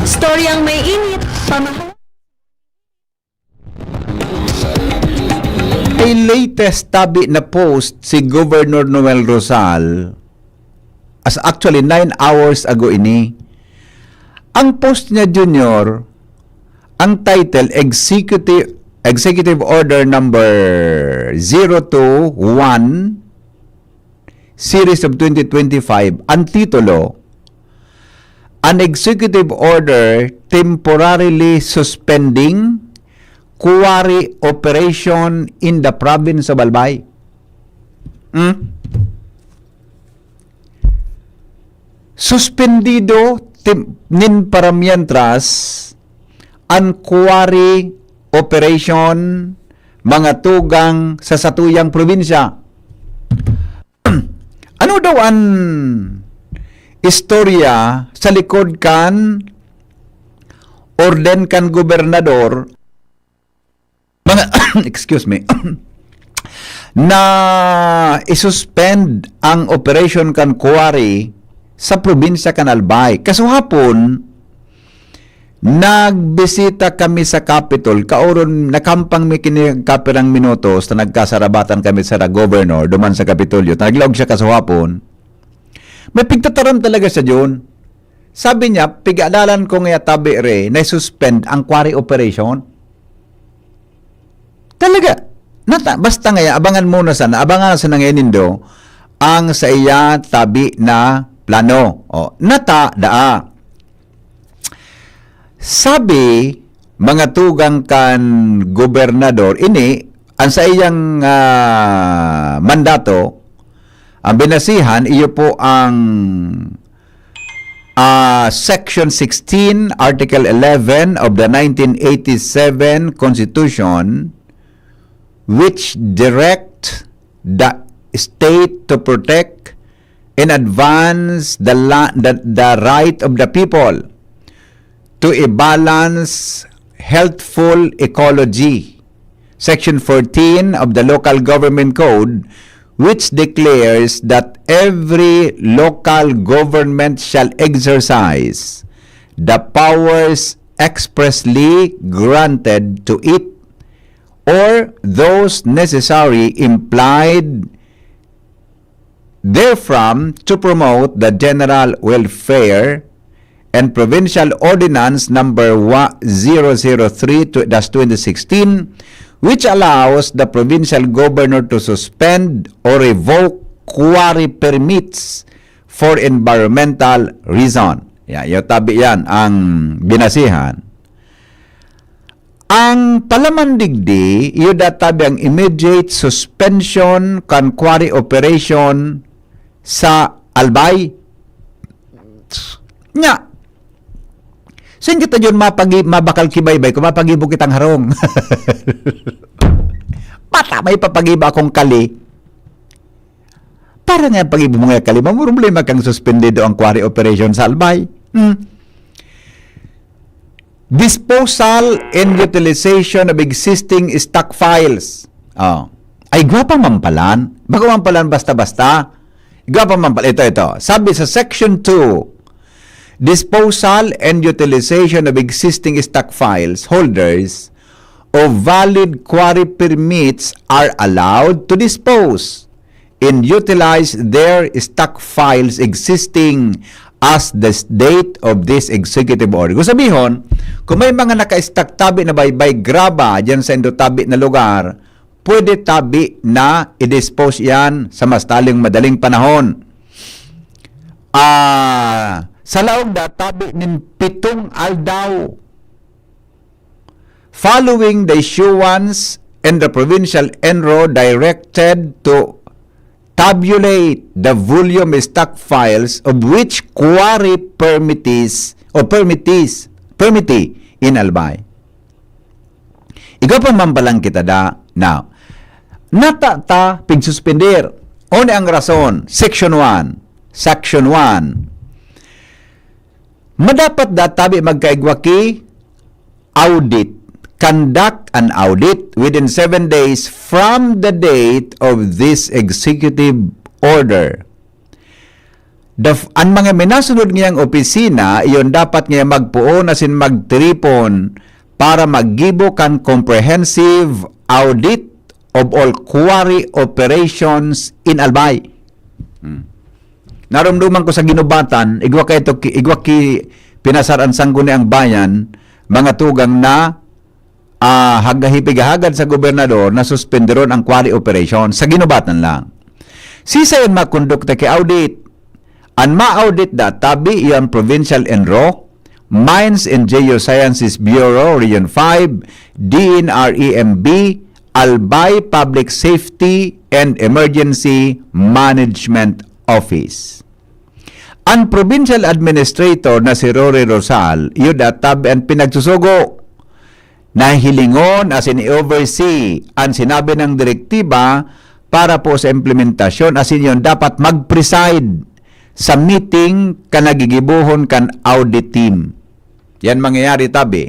Storyang may init, pamahawan. A latest tabi na post si Governor Noel Rosal, as actually 9 hours ago ini. Ang post niya, Junior, ang title, Executive Order number 021 Series of 2025, ang titulo, An Executive Order Temporarily Suspending Quarry Operation in the Province of Albay. suspendido nin para mientras ang quarry operation mga tugang sa satuyang probinsya. Ano daw ang istorya sa likod kan orden kan gobernador mga excuse me na isuspend ang operation kan quarry sa probinsya kan Albay. Kasuhapon nagbisita kami sa Capitol, kauron nakampang mi kini kapirang minutos na nagkasarabatan kami sa governor duman sa Kapitolyo. Naglawag siya kasuhapon. May pigtataram talaga siya dyan. Sabi niya, pig-alalan ko nga tabi re na suspend ang quarry operation. Talaga. Basta nga abangan muna sana, abangan sa nanginindo ang sa iya tabi na plano. O, daa. Sabi, mga tugang kan gobernador, ini, ang sa iyang mandato, ang binasihan, iyo po ang Section 16, Article 11 of the 1987 Constitution, which direct the state to protect and advance the right of the people to a balanced, healthful ecology. Section 14 of the Local Government Code, which declares that every local government shall exercise the powers expressly granted to it or those necessary implied therefrom to promote the general welfare, and Provincial Ordinance number 003/2016, which allows the provincial governor to suspend or revoke quarry permits for environmental reason. Yung tabi yan ang binasihan. Ang palamandigdi, yung databi ang immediate suspension kan quarry operation sa Albay. Nya, sin kita yun mabakal kibaybay kung mapagibog kitang harong. Pata, may papagiba akong kali. Para nga pagibo mo nga kali, mamurumblema kang suspendido ang quarry operation sa Albay. Disposal and utilization of existing stockpiles. Ay, gwapa mampalan. Bago mampalan basta-basta. Gwapa mampalan. Ito. Sabi sa Section 2, disposal and utilization of existing stockpiles holders of valid quarry permits are allowed to dispose and utilize their stockpiles existing as the date of this executive order. Kung sabihin, kung may mga naka-stock tabi na baybay graba dyan sa tabi na lugar, pwede tabi na i-dispose yan sa mas madaling panahon. Sa laog da, tabi nin 7 aldaw. Following the issuance and the provincial enro directed to tabulate the volume stockpiles of which quarry permittee in Albay. Ikaw pa mambalang kita da. Now, natata pigsuspender. One ang rason, Section 1. Madapat databi magkaigwaki audit. Conduct an audit within 7 days from the date of this executive order. Ang mga minasunod ngayang opisina, iyon dapat ngayon magpuon asin magtripon para maggibo kan comprehensive audit of all quarry operations in Albay. Narumduman ko sa ginubatan, igwa ki pinasaran sangguni ang bayan, mga tugang na hagahipigahagad sa gobernador na suspenderon ang quarry operation sa ginubatan lang. Sisayon makondukta ki audit. Ang ma-audit da tabi iyan Provincial Enro, Mines and Geosciences Bureau, Region 5, DNREMB, Albay Public Safety and Emergency Management Office. Ang provincial administrator na si Rory Rosal, yun at ang pinagsusugo na hilingon as in oversee ang sinabi ng direktiba para po sa implementasyon as in yun dapat mag-preside sa meeting ka nagigibuhon kan audit team. Yan mangyayari tabi.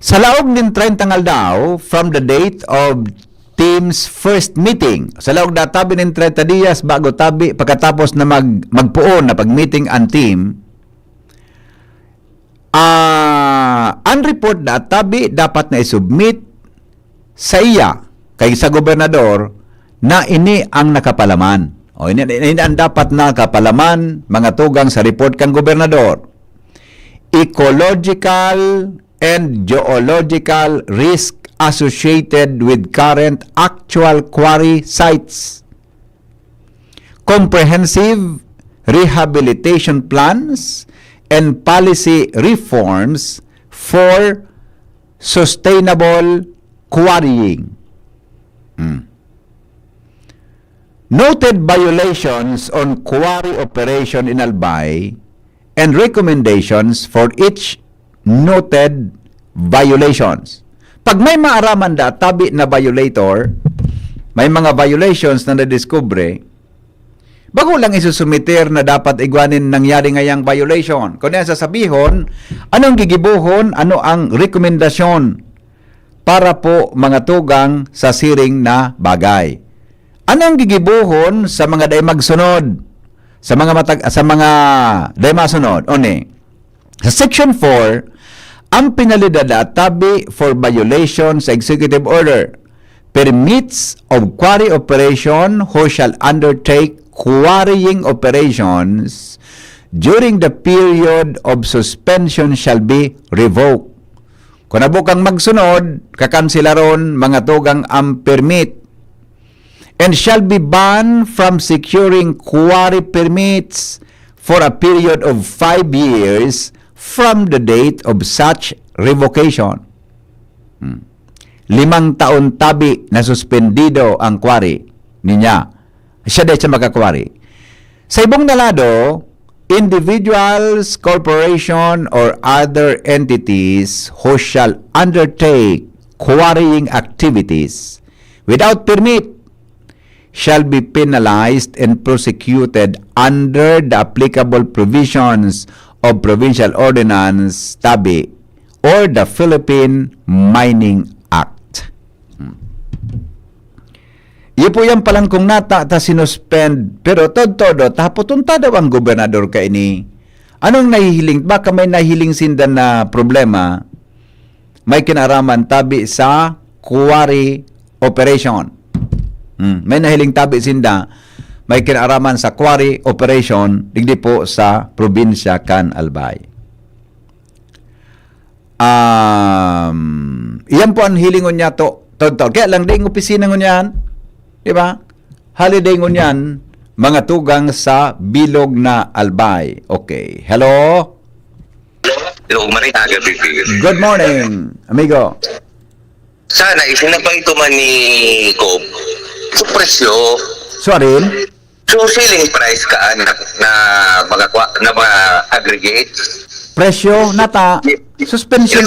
Sa laog ng 30 aldaw from the date of team's first meeting. Sa laog na tabi ng 30 dias bago tabi pagkatapos na magpuon na pag-meeting ang team, ang report na tabi dapat na isubmit sa iya kay sa gobernador na ini ang nakapalaman. O ini ang dapat nakapalaman mga tugang sa report kang gobernador. Ecological and geological risk associated with current actual quarry sites. Comprehensive rehabilitation plans and policy reforms for sustainable quarrying. Noted violations on quarry operation in Albay and recommendations for each noted violations. Pag may maaraman da tabi na violator, may mga violations na nadiskubre, bago lang isusumiter na dapat igwanin nangyari ngayang violation. Kung yan sasabihon, anong gigibuhon, ano ang rekomendasyon para po mga tugang sa siring na bagay. Anong gigibuhon sa mga day magsunod, sa mga day masunod? One, sa Section 4, ang penalidad at tabi for violation sa executive order permits of quarry operation who shall undertake quarrying operations during the period of suspension shall be revoked. Kung nabukang magsunod, kakansilaron mga tugang ang permit and shall be banned from securing quarry permits for a period of 5 years from the date of such revocation. 5 taon tabi na suspendido ang quarry niya. Siya dahil siya makakwari. Sa ibong nalado, individuals, corporation, or other entities who shall undertake quarrying activities without permit shall be penalized and prosecuted under the applicable provisions of Provincial Ordinance Tabi or the Philippine Mining Act. Iyo po yan palang kung nata ta sinuspend, pero todo taputunta daw ang gobernador ka ini. Anong nahihiling? Baka may nahihiling sindan na problema, may kinaraman tabi sa quarry operation. May nahiling tabi sinda, may kinaraman sa quarry operation, digdi po sa probinsya kan Albay. Iyan po ang hilingon niya to. Kaya lang ding opisina ngon yan. Diba? Holiday ngon yan, mga tugang sa bilog na Albay. Okay. Hello? Hello, Maritaga, Good morning, amigo. Sana, isinabay ito man ni Cobb. So, presyo. Sorry? So, selling price ka na mga aggregates. Presyo, nata. Suspension.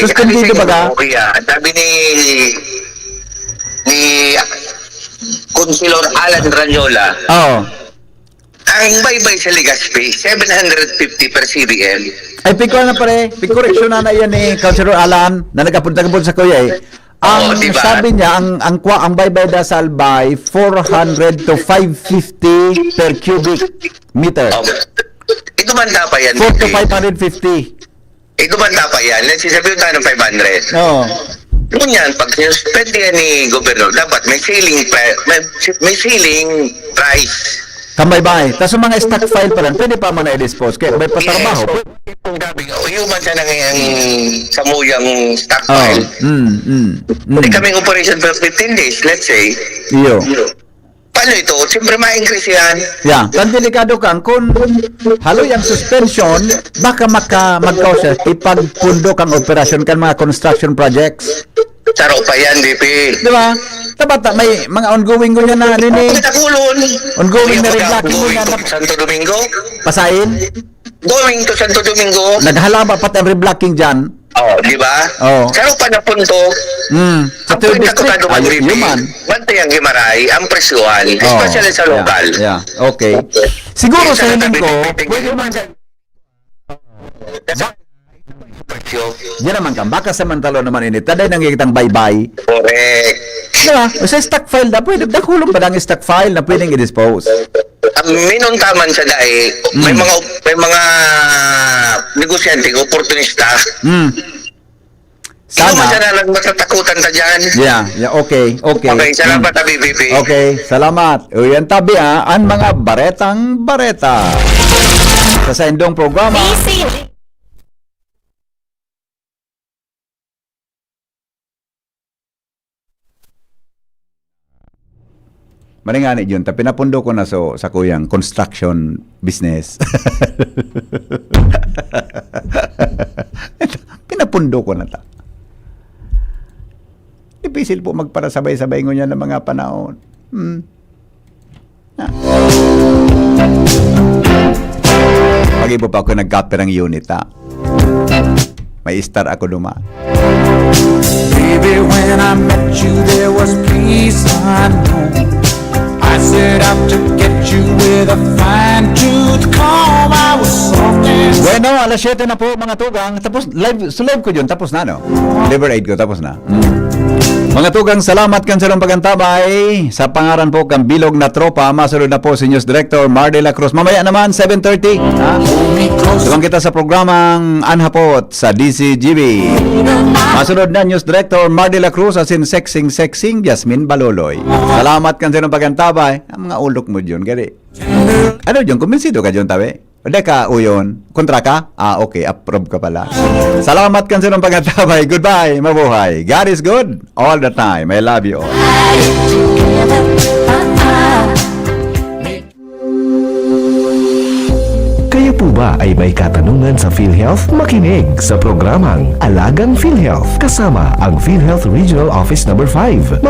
Suspendido ba ka? Kaya, sabi ni Councilor Alan Ranyola. Oo. Ang baybay sa Legazpi, 750 per CBM. Ay, piko na pare. Pikoreksyon na yan ni Councilor Alan na nagkapunta-kapun sa kuya eh. Ang diba? sabi niya, ang baybay da sa Albay, 400 to 550 per cubic meter. Ito man pa yan. 4 to 550. Ito man pa yan. Let's say, sabihin tayo ng 500. Oo. Ngunyan, pag sinuspend yan ni Gobernador, dapat may ceiling price. Kambay-bay. Tapos mga stock file pa lang, pwede pa man i-dispose. Kaya may patrabaho. Kung gabi, human siya ng sa muyang stock file. Pwede kaming operation for 15 days, let's say. Iyo. Paano ito? Siyempre ma-increase yan. Yeah. Tan delikado kang kung halo yung suspension, baka magkausa ipagpundo kang operasyon kan mga construction projects. Saro pa yan, DP. Di ba? Tabata, may mga ongoing ko yan na, nini. Takulon. Ongoing na reblocking mo yan. Santo Domingo. Pasain? Going to Santo Domingo. Naghalaba pati ang reblocking dyan. Oh, di ba? Oh. Pero pa na punto, Sa ang third punta ko district, ka ayun duman naman. bantay ang Gimaray, ang presyuhan, especially sa lokal. Yeah, okay. Siguro sa hiling ko, pwede naman yan naman ka, baka samantalo naman ini. Taday nang ikitang bye-bye. Correct. Diba? Sa stock file na, pwede, dakulong pa ng stock file na pwedeng i-dispose. Ang minuntaman sa dae, may mga negosyante, oportunista. Sana. Sana siya na lang matatakutan ta dyan. Yeah, okay. Okay, salamat BBB. Okay, salamat. Uyan tabi ang mga baretang bareta. Sa indong programa. Maringani yun, pinapundo ko na sa kuyang construction business. Pinapundo ko na ta. Ipisil po magparasabay-sabay ko niya ng mga panahon. Pagi po pa ako nag-copy ng unit, may star ako dumaan. Baby, when I met you, there was peace unknown. I set out to get you with a fine-tooth comb. I was soft and... Bueno, alas 7 na po mga tugang. Tapos, live ko yun. Tapos na, no? Live aid ko, tapos na. Mga tugang, salamat kan sa pagantabay. Sa pangaran po kang bilog na tropa, masunod na po si News Director Mar de la Cruz. Mamaya naman, 7:30. Sabang kita sa programang Anhapot sa DCGB. Masunod na News Director Mar de la Cruz as in sexing Jasmine Baloloy. Salamat kan sa pagantabay. Ang mga ulok mo dyan, gari. Ano dyan? Kumbinsido ka dyan, tabi? O ka, uyon. Kontra ka? Okay. Approve ka pala. Salamat kan sa pagantabay. Goodbye. Mabuhay. God is good all the time. I love you all. Kayo po ba ay may katanungan sa PhilHealth? Makinig sa programang Alagang PhilHealth kasama ang PhilHealth Regional Office No. 5.